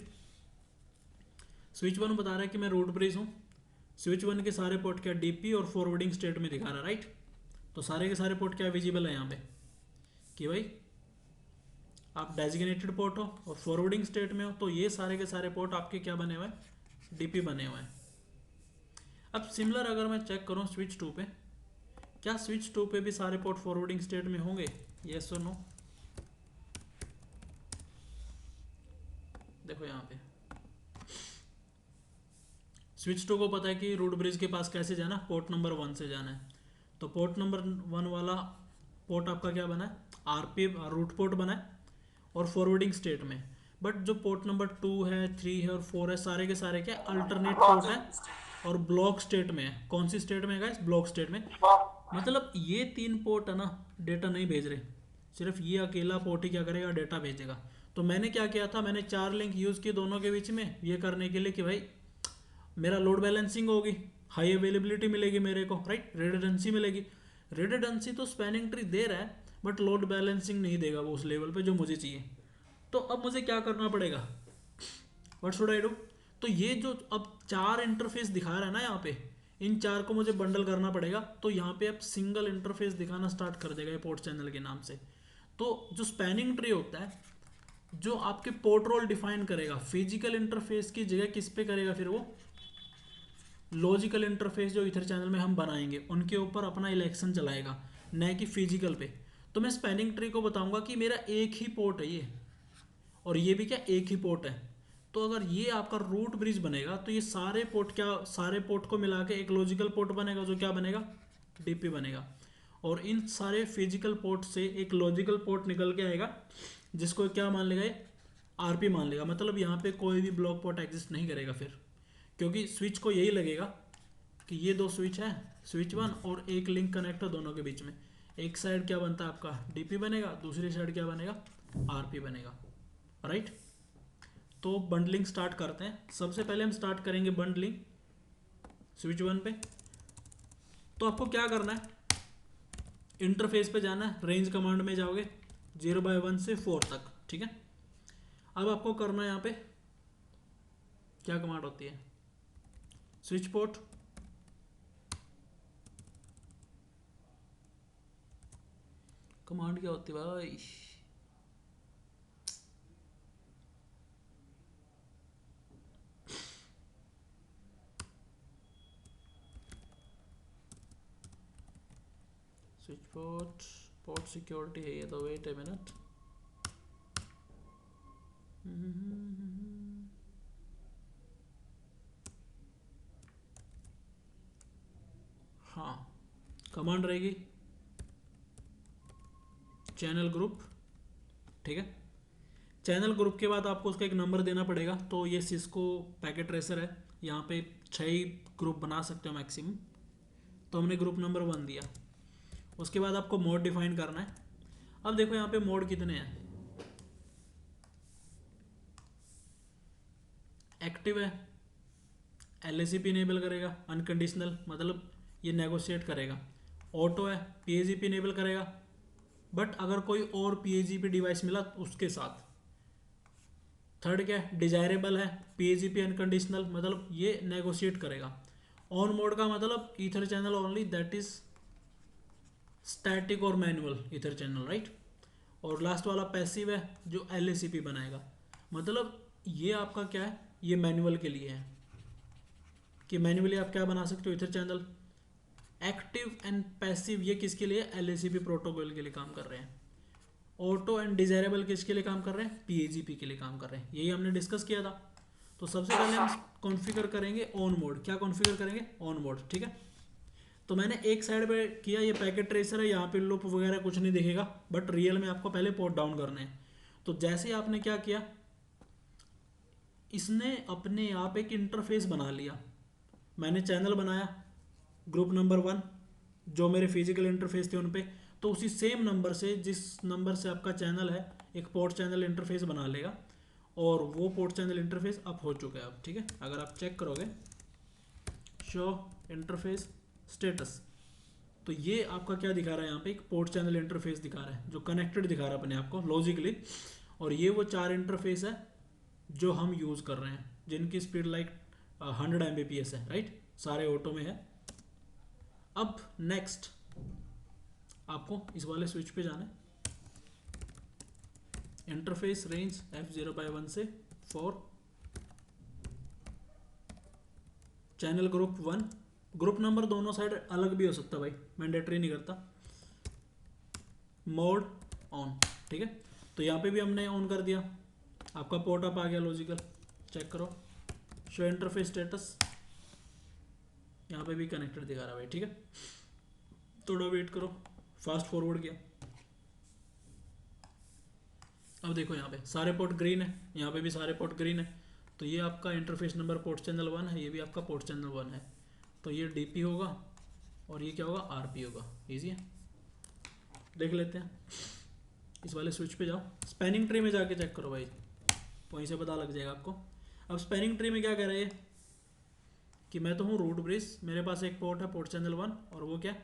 स्विच 1 बता रहा है कि मैं रूट ब्रिज हूँ। स्विच 1 के सारे पोर्ट क्या DP और फॉरवर्डिंग स्टेट में दिखा रहा है, राइट। तो सारे के सारे पोर्ट क्या विजिबल है यहाँ पे कि भाई आप डेजिग्नेटेड पोर्ट हो और फॉरवर्डिंग स्टेट में हो, तो ये सारे के सारे पोर्ट आपके क्या बने हुए हैं, DP बने हुए हैं। अब सिमिलर अगर मैं चेक करूँ स्विच 2 पे, क्या स्विच 2 पे भी सारे पोर्ट फॉरवर्डिंग स्टेट में होंगे, येस और नो। देखो यहाँ पे स्विच 2 को पता है कि रूट ब्रिज के पास कैसे जाना, पोर्ट नंबर 1 से जाना है। तो पोर्ट नंबर 1 वाला पोर्ट आपका क्या बना है, आरपी रूट पोर्ट बना है और फॉरवर्डिंग स्टेट में। बट जो पोर्ट नंबर 2 है, 3 है और 4 है, सारे के सारे क्या अल्टरनेट पोर्ट है और ब्लॉक स्टेट में है। कौन सी स्टेट में है गाइस, ब्लॉक स्टेट में। मतलब ये 3 पोर्ट है ना, डेटा नहीं भेज रहे, सिर्फ ये अकेला पोर्ट ही क्या करेगा, डेटा भेजेगा। तो मैंने क्या किया था, मैंने 4 लिंक यूज़ किए दोनों के बीच में, ये करने के लिए कि भाई मेरा लोड बैलेंसिंग होगी, हाई अवेलेबिलिटी मिलेगी मेरे को, राइट, रिडंडेंसी मिलेगी। रिडंडेंसी तो स्पैनिंग ट्री दे रहा है बट लोड बैलेंसिंग नहीं देगा वो उस लेवल पे जो मुझे चाहिए। तो अब मुझे क्या करना पड़ेगा, व्हाट शुड आई डू। तो ये जो अब 4 इंटरफेस दिखा रहा है ना यहाँ पे, इन 4 को मुझे बंडल करना पड़ेगा। तो यहाँ पे अब सिंगल इंटरफेस दिखाना स्टार्ट कर देगा ये पोर्ट चैनल के नाम से। तो जो स्पैनिंग ट्री होता है, जो आपके पोर्ट रोल डिफाइन करेगा, फिजिकल इंटरफेस की जगह किस पे करेगा, फिर वो लॉजिकल इंटरफेस जो इथर चैनल में हम बनाएंगे उनके ऊपर अपना इलेक्शन चलाएगा, न कि फिजिकल पे। तो मैं स्पैनिंग ट्री को बताऊंगा कि मेरा एक ही पोर्ट है ये, और ये भी क्या एक ही पोर्ट है। तो अगर ये आपका रूट ब्रिज बनेगा तो ये सारे पोर्ट क्या, सारे पोर्ट को मिला के एक लॉजिकल पोर्ट बनेगा जो क्या बनेगा, डीपी बनेगा। और इन सारे फिजिकल पोर्ट से एक लॉजिकल पोर्ट निकल के आएगा जिसको क्या मान लेगा, ये आरपी मान लेगा। मतलब यहाँ पे कोई भी ब्लॉक पोर्ट एग्जिस्ट नहीं करेगा फिर, क्योंकि स्विच को यही लगेगा कि ये 2 स्विच है, स्विच 1 और एक लिंक कनेक्ट है दोनों के बीच में। एक साइड क्या बनता है आपका, डीपी बनेगा, दूसरी साइड क्या बनेगा, आरपी बनेगा, राइट। तो बंडलिंग स्टार्ट करते हैं। सबसे पहले हम स्टार्ट करेंगे बंडलिंग स्विच 1 पे। तो आपको क्या करना है, इंटरफेस पे जाना है, रेंज कमांड में जाओगे 0/1 से 4 तक, ठीक है। अब आपको करना है यहाँ पे क्या कमांड होती है, स्विच पोर्ट, कमांड क्या होती है भाई, स्विच पोर्ट, पोर्ट सिक्योरिटी है ये तो, वेट ए मिनट। हाँ, कमांड रहेगी चैनल ग्रुप, ठीक है। चैनल ग्रुप के बाद आपको उसका एक नंबर देना पड़ेगा। तो ये सिस्को पैकेट ट्रेसर है, यहाँ पे 6 ही ग्रुप बना सकते हो मैक्सिमम, तो हमने ग्रुप नंबर 1 दिया। उसके बाद आपको मोड डिफाइन करना है। अब देखो यहाँ पे मोड कितने हैं, एक्टिव है, LACP इनेबल करेगा, अनकंडीशनल मतलब ये नेगोशिएट करेगा, ऑटो है, PAGP इनेबल करेगा बट अगर कोई और PAGP डिवाइस मिला उसके साथ। थर्ड क्या है, डिजायरेबल है, PAGP अनकंडीशनल मतलब ये नेगोशिएट करेगा। ऑन मोड का मतलब ether channel only, that is static और मैनुअल ईथर चैनल, राइट। और लास्ट वाला पैसिव है जो LACP बनाएगा। मतलब ये आपका क्या है, ये मैनुअल के लिए है कि मैनुअली आप क्या बना सकते हो ether channel. Active and passive ये किसके लिए, LACP प्रोटोकॉल के लिए काम कर रहे हैं। ऑटो एंड डिजायरेबल किसके लिए काम कर रहे हैं, PAGP के लिए काम कर रहे हैं। यही हमने डिस्कस किया था। तो सबसे पहले हम कॉन्फ़िगर करेंगे ऑन मोड। क्या कॉन्फ़िगर करेंगे, ऑन मोड, ठीक है। तो मैंने एक साइड पे किया, ये पैकेट ट्रेसर है, यहाँ पे लूप वगैरह कुछ नहीं दिखेगा बट रियल में आपको पहले पोर्ट डाउन करने हैं। तो जैसे ही आपने क्या किया, इसने अपने आप एक इंटरफेस बना लिया। मैंने चैनल बनाया ग्रुप नंबर 1 जो मेरे फिजिकल इंटरफेस थे उन पे, तो उसी सेम नंबर से जिस नंबर से आपका चैनल है एक पोर्ट चैनल इंटरफेस बना लेगा और वो पोर्ट चैनल इंटरफेस अप हो चुका है अब, ठीक है। अगर आप चेक करोगे शो इंटरफेस स्टेटस, तो ये आपका क्या दिखा रहा है, यहाँ पे एक पोर्ट चैनल इंटरफेस दिखा रहा है जो कनेक्टेड दिखा रहा है अपने आप को लॉजिकली। और ये वो 4 इंटरफेस है जो हम यूज़ कर रहे हैं, जिनकी स्पीड लाइक 100 Mbps है, राइट, सारे ऑटो में है। अब नेक्स्ट आपको इस वाले स्विच पे जाना है, इंटरफेस रेंज F0/1 से 4, चैनल ग्रुप 1, ग्रुप नंबर दोनों साइड अलग भी हो सकता है भाई, मैंडेटरी नहीं करता। मोड ऑन, ठीक है। तो यहाँ पे भी हमने ऑन कर दिया, आपका पोर्ट अप आ गया लॉजिकल, चेक करो शो इंटरफेस स्टेटस, यहाँ पे भी कनेक्टेड दिखा रहा है भाई, ठीक है। थोड़ा वेट करो, फास्ट फॉरवर्ड किया। अब देखो यहाँ पे सारे पोर्ट ग्रीन है, यहाँ पे भी सारे पोर्ट ग्रीन है, तो ये आपका इंटरफेस नंबर पोर्ट चैनल 1 है, ये भी आपका पोर्ट चैनल 1 है, तो ये डीपी होगा और ये क्या होगा, आरपी होगा। ईजी है, देख लेते हैं। इस वाले स्विच पे जाओ, स्पैनिंग ट्री में जाके चेक करो भाई, वहीं से पता लग जाएगा आपको। अब स्पैनिंग ट्री में क्या कह रहे हैं कि मैं तो हूँ रूट ब्रिज, मेरे पास एक पोर्ट है पोर्ट चैनल 1 और वो क्या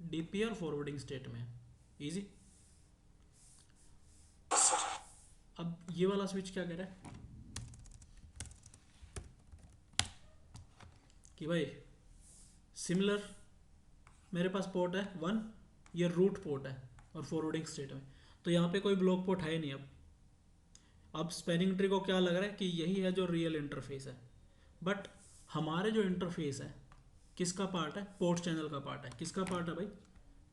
डीपी और फॉरवर्डिंग स्टेट में है। ईजी। अब ये वाला स्विच क्या कह रहा है कि भाई सिमिलर मेरे पास पोर्ट है 1, ये रूट पोर्ट है और फॉरवर्डिंग स्टेट में, तो यहाँ पे कोई ब्लॉक पोर्ट है नहीं। अब स्पैनिंग ट्री को क्या लग रहा है कि यही है जो रियल इंटरफेस है, बट हमारे जो इंटरफेस है किसका पार्ट है, पोर्ट चैनल का पार्ट है। किसका पार्ट है भाई,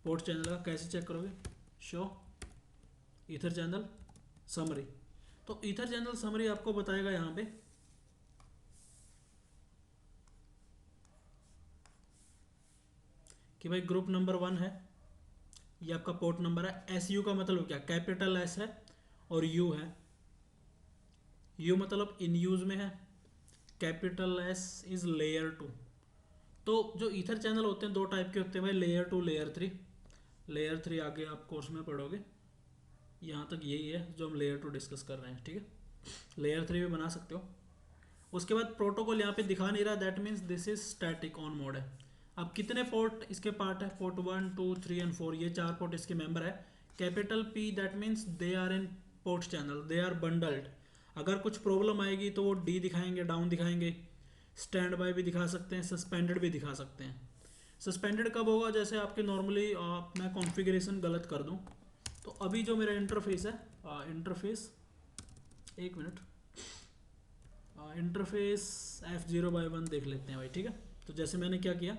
पोर्ट चैनल का। कैसे चेक करोगे, शो ईथर चैनल समरी, तो ईथर चैनल समरी आपको बताएगा यहाँ पे कि भाई ग्रुप नंबर 1 है, ये आपका पोर्ट नंबर है। एस यू का मतलब क्या, कैपिटल एस है और यू है, यू मतलब इन यूज में है, कैपिटल एस इज लेयर 2। तो जो ईथर चैनल होते हैं दो टाइप के होते हैं भाई, लेयर 2 लेयर 3। लेयर 3 आगे आप कोर्स में पढ़ोगे, यहाँ तक यही है जो हम लेयर 2 डिस्कस कर रहे हैं, ठीक है। लेयर 3 भी बना सकते हो। उसके बाद प्रोटोकॉल यहाँ पे दिखा नहीं रहा, that means this is static on mode है। अब कितने पोर्ट इसके पार्ट है, पोर्ट 1 2 3 एंड 4, ये 4 पोर्ट इसके मेंबर है। Capital P that means they are in port channel, they are bundled. अगर कुछ प्रॉब्लम आएगी तो वो डी दिखाएंगे, डाउन दिखाएंगे, स्टैंड बाय भी दिखा सकते हैं, सस्पेंडेड भी दिखा सकते हैं। सस्पेंडेड कब होगा, जैसे आपके नॉर्मली मैं कॉन्फ़िगरेशन गलत कर दूं, तो अभी जो मेरा इंटरफेस है, इंटरफेस एक मिनट, इंटरफेस F0/1 देख लेते हैं भाई, ठीक है। तो जैसे मैंने क्या किया,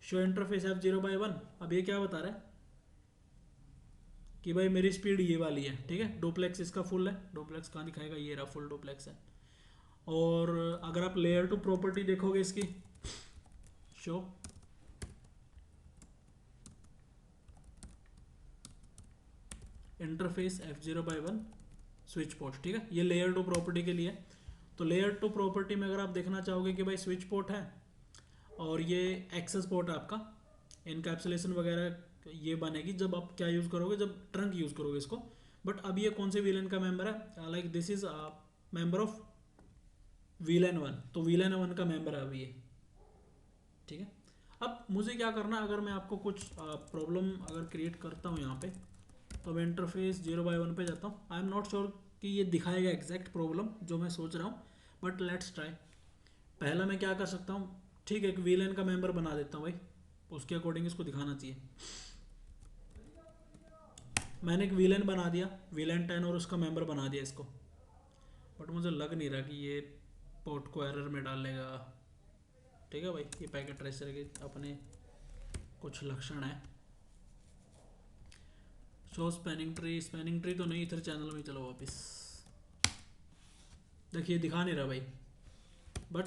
शो इंटरफेस F0/1, अब ये क्या बता रहा है कि भाई मेरी स्पीड ये वाली है, ठीक है। डुप्लेक्स इसका फुल है, डुप्लेक्स कहाँ दिखाएगा, ये रहा फुल डुप्लेक्स है। और अगर आप लेयर 2 प्रॉपर्टी देखोगे इसकी, show interface F0/1 switch port, ठीक है, ये लेयर 2 प्रॉपर्टी के लिए। तो लेयर 2 प्रॉपर्टी में अगर आप देखना चाहोगे कि भाई स्विच पोर्ट है और ये एक्सेस पोर्ट है आपका, इनकैप्सुलेशन वगैरह ये बनेगी जब आप क्या यूज़ करोगे, जब ट्रंक यूज़ करोगे इसको। बट अब ये कौन से वीलन का मेंबर है, like this is member of VLAN 1, तो वीलन 1 का मेंबर है अभी ये, ठीक है। अब मुझे क्या करना, अगर मैं आपको कुछ प्रॉब्लम अगर क्रिएट करता हूँ यहाँ पे, तो मैं इंटरफेस 0/1 पे जाता हूँ। आई एम नॉट श्योर कि ये दिखाएगा एग्जैक्ट प्रॉब्लम जो मैं सोच रहा हूँ, बट लेट्स ट्राई। पहला मैं क्या कर सकता हूँ, ठीक है, एक वीलन का मेंबर बना देता हूँ भाई, उसके अकॉर्डिंग इसको दिखाना चाहिए। मैंने एक वीलन बना दिया, वीलन 10, और उसका मेंबर बना दिया इसको, बट मुझे लग नहीं रहा कि ये पोर्ट को एरर में डालेगा, ठीक है भाई। ये पैकेट ट्रेसर के अपने कुछ लक्षण है। Show spanning tree, spanning tree तो नहीं, इधर चैनल में चलो वापस, देखिए दिखा नहीं रहा भाई, बट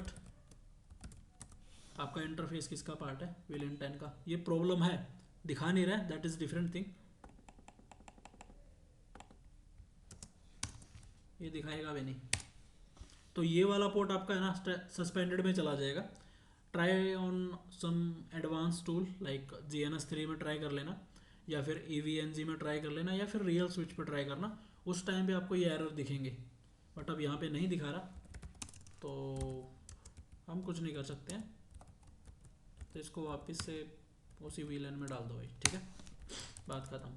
आपका इंटरफेस किसका पार्ट है, वीलन 10 का। ये प्रॉब्लम है, दिखा नहीं रहा है, दैट इज डिफरेंट थिंग। ये दिखाएगा भी नहीं, तो ये वाला पोर्ट आपका है ना सस्पेंडेड में चला जाएगा। Try on some advance tool like GNS3 में ट्राई कर लेना, या फिर EVNG में ट्राई कर लेना, या फिर रियल स्विच पर ट्राई करना, उस टाइम पे आपको ये एरर दिखेंगे। बट अब यहाँ पे नहीं दिखा रहा, तो हम कुछ नहीं कर सकते हैं, तो इसको वापस से उसी VLAN में डाल दो भाई, ठीक है, बात खत्म।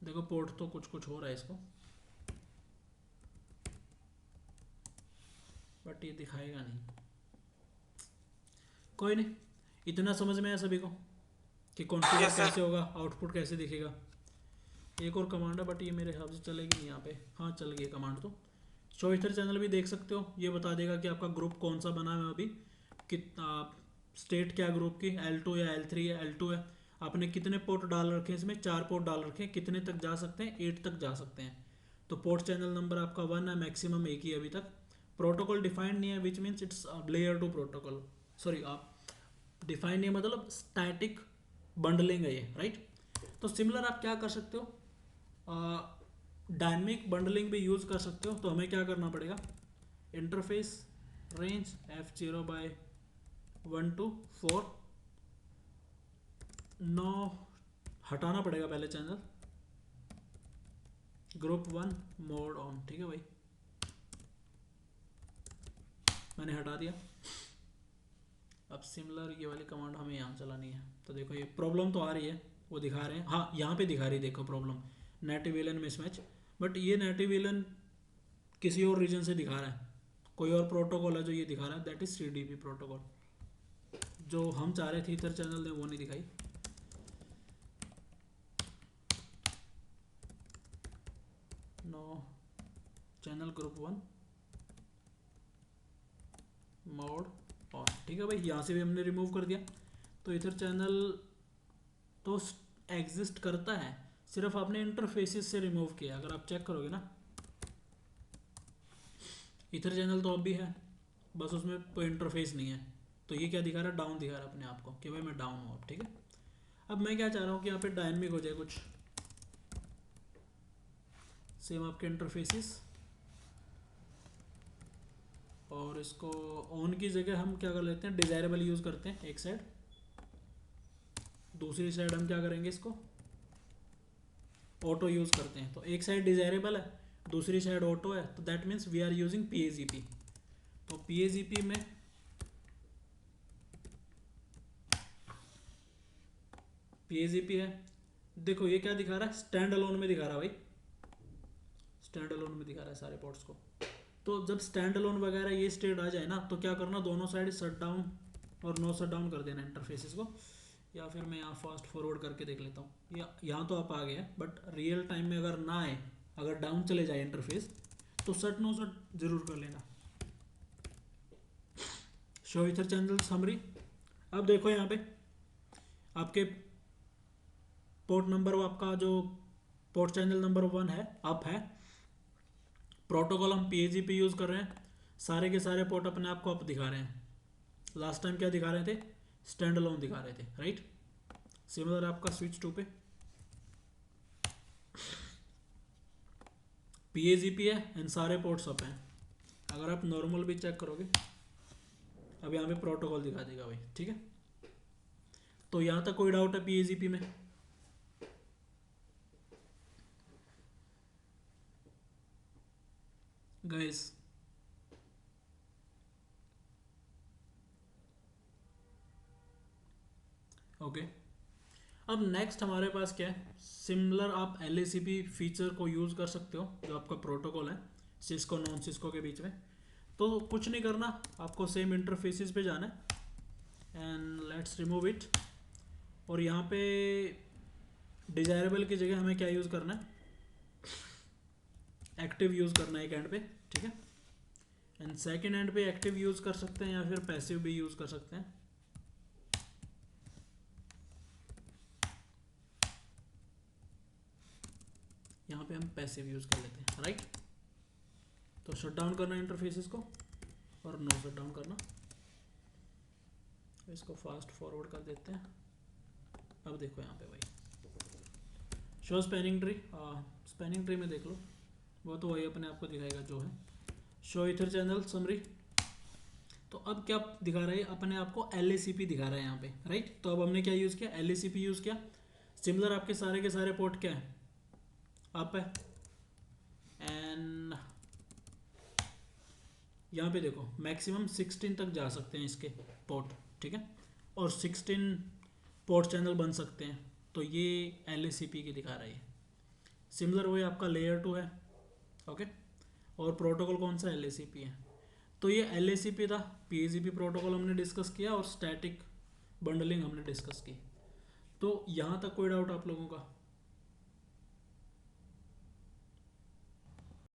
देखो पोर्ट तो कुछ कुछ हो रहा है इसको, बट ये दिखाएगा नहीं। कोई नहीं, इतना समझ में आया सभी को कि कॉन्फ़िगर Yes, sir. कैसे होगा, आउटपुट कैसे दिखेगा। एक और कमांड है, बट ये मेरे हिसाब से चलेगी नहीं यहाँ पे, हाँ चल गई कमांड। तो शो ईथर चैनल भी देख सकते हो, ये बता देगा कि आपका ग्रुप कौन सा बना है अभी, कितना स्टेट क्या ग्रुप की, L2 या L3 या L2 है, आपने कितने पोर्ट डाल रखे हैं इसमें, 4 पोर्ट डाल रखे हैं, कितने तक जा सकते हैं, 8 तक जा सकते हैं। तो पोर्ट चैनल नंबर आपका 1 है, मैक्सिमम एक ही अभी तक। प्रोटोकॉल डिफाइंड नहीं है, which means it's layer 2 protocol, sorry आप डिफाइंड नहीं मतलब स्टैटिक बंडलिंग है ये, राइट। तो सिमिलर आप क्या कर सकते हो, डायनेमिक बंडलिंग भी यूज़ कर सकते हो। तो हमें क्या करना पड़ेगा, इंटरफेस रेंज F0/1 to 4, 9 हटाना पड़ेगा पहले चैनल, ग्रुप 1 मोड ऑन, ठीक है भाई, मैंने हटा दिया। अब सिमिलर ये वाली कमांड हमें यहाँ चलानी है। तो देखो ये प्रॉब्लम तो आ रही है, वो दिखा रहे हैं, हाँ यहाँ पे दिखा रही है, देखो problem native villain mismatch, but ये नेटिव विलन किसी और रीजन से दिखा रहा है, कोई और प्रोटोकॉल है जो ये दिखा रहा है, दैट इज CDP प्रोटोकॉल। जो हम चाह रहे थे इधर चैनल ने वो नहीं दिखाई। No channel group 1 mode on, ठीक है भाई, यहाँ से भी हमने रिमूव कर दिया। तो इधर चैनल तो एग्जिस्ट करता है, सिर्फ आपने इंटरफेसेस से रिमूव किया। अगर आप चेक करोगे ना, इधर चैनल तो अब भी है, बस उसमें कोई इंटरफेस नहीं है। तो ये क्या दिखा रहा है, डाउन दिखा रहा है अपने आप को कि भाई मैं डाउन हूँ अब, ठीक है। अब मैं क्या चाह रहा हूँ कि यहाँ पे डायनेमिक हो जाए कुछ, सेम आपके इंटरफेसेस, और इसको ऑन की जगह हम क्या कर लेते हैं, डिजायरेबल यूज़ करते हैं एक साइड, दूसरी साइड हम क्या करेंगे, इसको ऑटो यूज़ करते हैं। तो एक साइड डिजायरेबल है, दूसरी साइड ऑटो है, तो that means we are using PAGP। तो PAGP में PAGP है, देखो ये क्या दिखा रहा है, स्टैंड अलोन में दिखा रहा है भाई, स्टैंड अलोन में दिखा रहा है सारे पोर्ट्स को। तो जब स्टैंड अलोन वगैरह ये स्टेट आ जाए ना, तो क्या करना, दोनों साइड शट डाउन और नो शट डाउन कर देना इंटरफेसेस को। या फिर मैं यहाँ फास्ट फॉरवर्ड करके देख लेता हूँ, या यहाँ तो आप आ गए, बट रियल टाइम में अगर ना आए, अगर डाउन चले जाए इंटरफेस, तो शट नो शट जरूर कर लेना। Show ether channel summary. अब देखो यहाँ पे आपके पोर्ट नंबर, आपका जो पोर्ट चैनल नंबर 1 है अप है, प्रोटोकॉल हम PAGP यूज़ कर रहे हैं, सारे के सारे पोर्ट अपने आप को अप दिखा रहे हैं। लास्ट टाइम क्या दिखा रहे थे, स्टैंड अलोन दिखा रहे थे, राइट। सिमिलर आपका स्विच 2 पे PAGP है एंड सारे पोर्ट्स अप हैं। अगर आप नॉर्मल भी चेक करोगे, अब यहाँ पे प्रोटोकॉल दिखा देगा भाई, ठीक है। तो यहाँ तक कोई डाउट है PAGP में? गाइस ओके, अब नेक्स्ट हमारे पास क्या है, सिमिलर आप LACP फीचर को यूज़ कर सकते हो, जो आपका प्रोटोकॉल है सिस्को नॉन सिस्को के बीच में। तो कुछ नहीं करना, आपको सेम इंटरफेसेस पे जाना है एंड लेट्स रिमूव इट। और यहाँ पे डिजायरेबल की जगह हमें क्या यूज़ करना है, एक्टिव यूज़ करना है एक एंड पे, ठीक है। एंड सेकेंड एंड पे एक्टिव यूज़ कर सकते हैं या फिर पैसिव भी यूज़ कर सकते हैं। यहाँ पे हम पैसिव यूज़ कर लेते हैं, राइट। तो शट डाउन करना इंटरफेसेस को और नो शट डाउन करना। इसको फास्ट फॉरवर्ड कर देते हैं। अब देखो यहाँ पे भाई show spanning tree, spanning tree में देख लो, वो तो वही अपने आप को दिखाएगा जो है। शो इथर चैनल समरी, तो अब क्या दिखा रहा है, अपने आप को LACP दिखा रहा है यहाँ पे, राइट। तो अब हमने क्या यूज़ किया, LACP यूज़ किया। सिमिलर आपके सारे के सारे पोर्ट क्या है, अप है एंड यहाँ पे देखो मैक्सिमम 16 तक जा सकते हैं इसके पोर्ट, ठीक है, और 16 पोर्ट चैनल बन सकते हैं। तो ये LACP की दिखा रहा है। सिमिलर वही आपका लेयर 2 है, ओके। और प्रोटोकॉल कौन सा, LACP है। तो ये LACP था, PAGP प्रोटोकॉल हमने डिस्कस किया और स्टैटिक बंडलिंग हमने डिस्कस की। तो यहाँ तक कोई डाउट आप लोगों का?